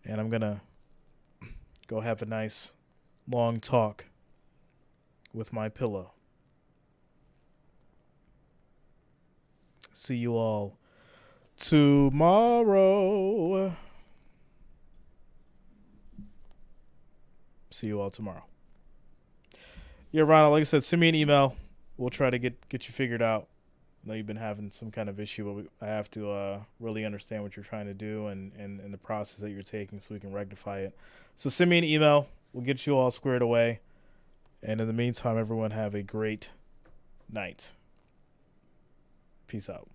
And I'm going to go have a nice long talk with my pillow. See you all tomorrow. See you all tomorrow. Yeah, Ronald, like I said, send me an email. We'll try to get you figured out. I know you've been having some kind of issue, but I have to really understand what you're trying to do and the process that you're taking so we can rectify it. So send me an email. We'll get you all squared away. And in the meantime, everyone have a great night. Peace out.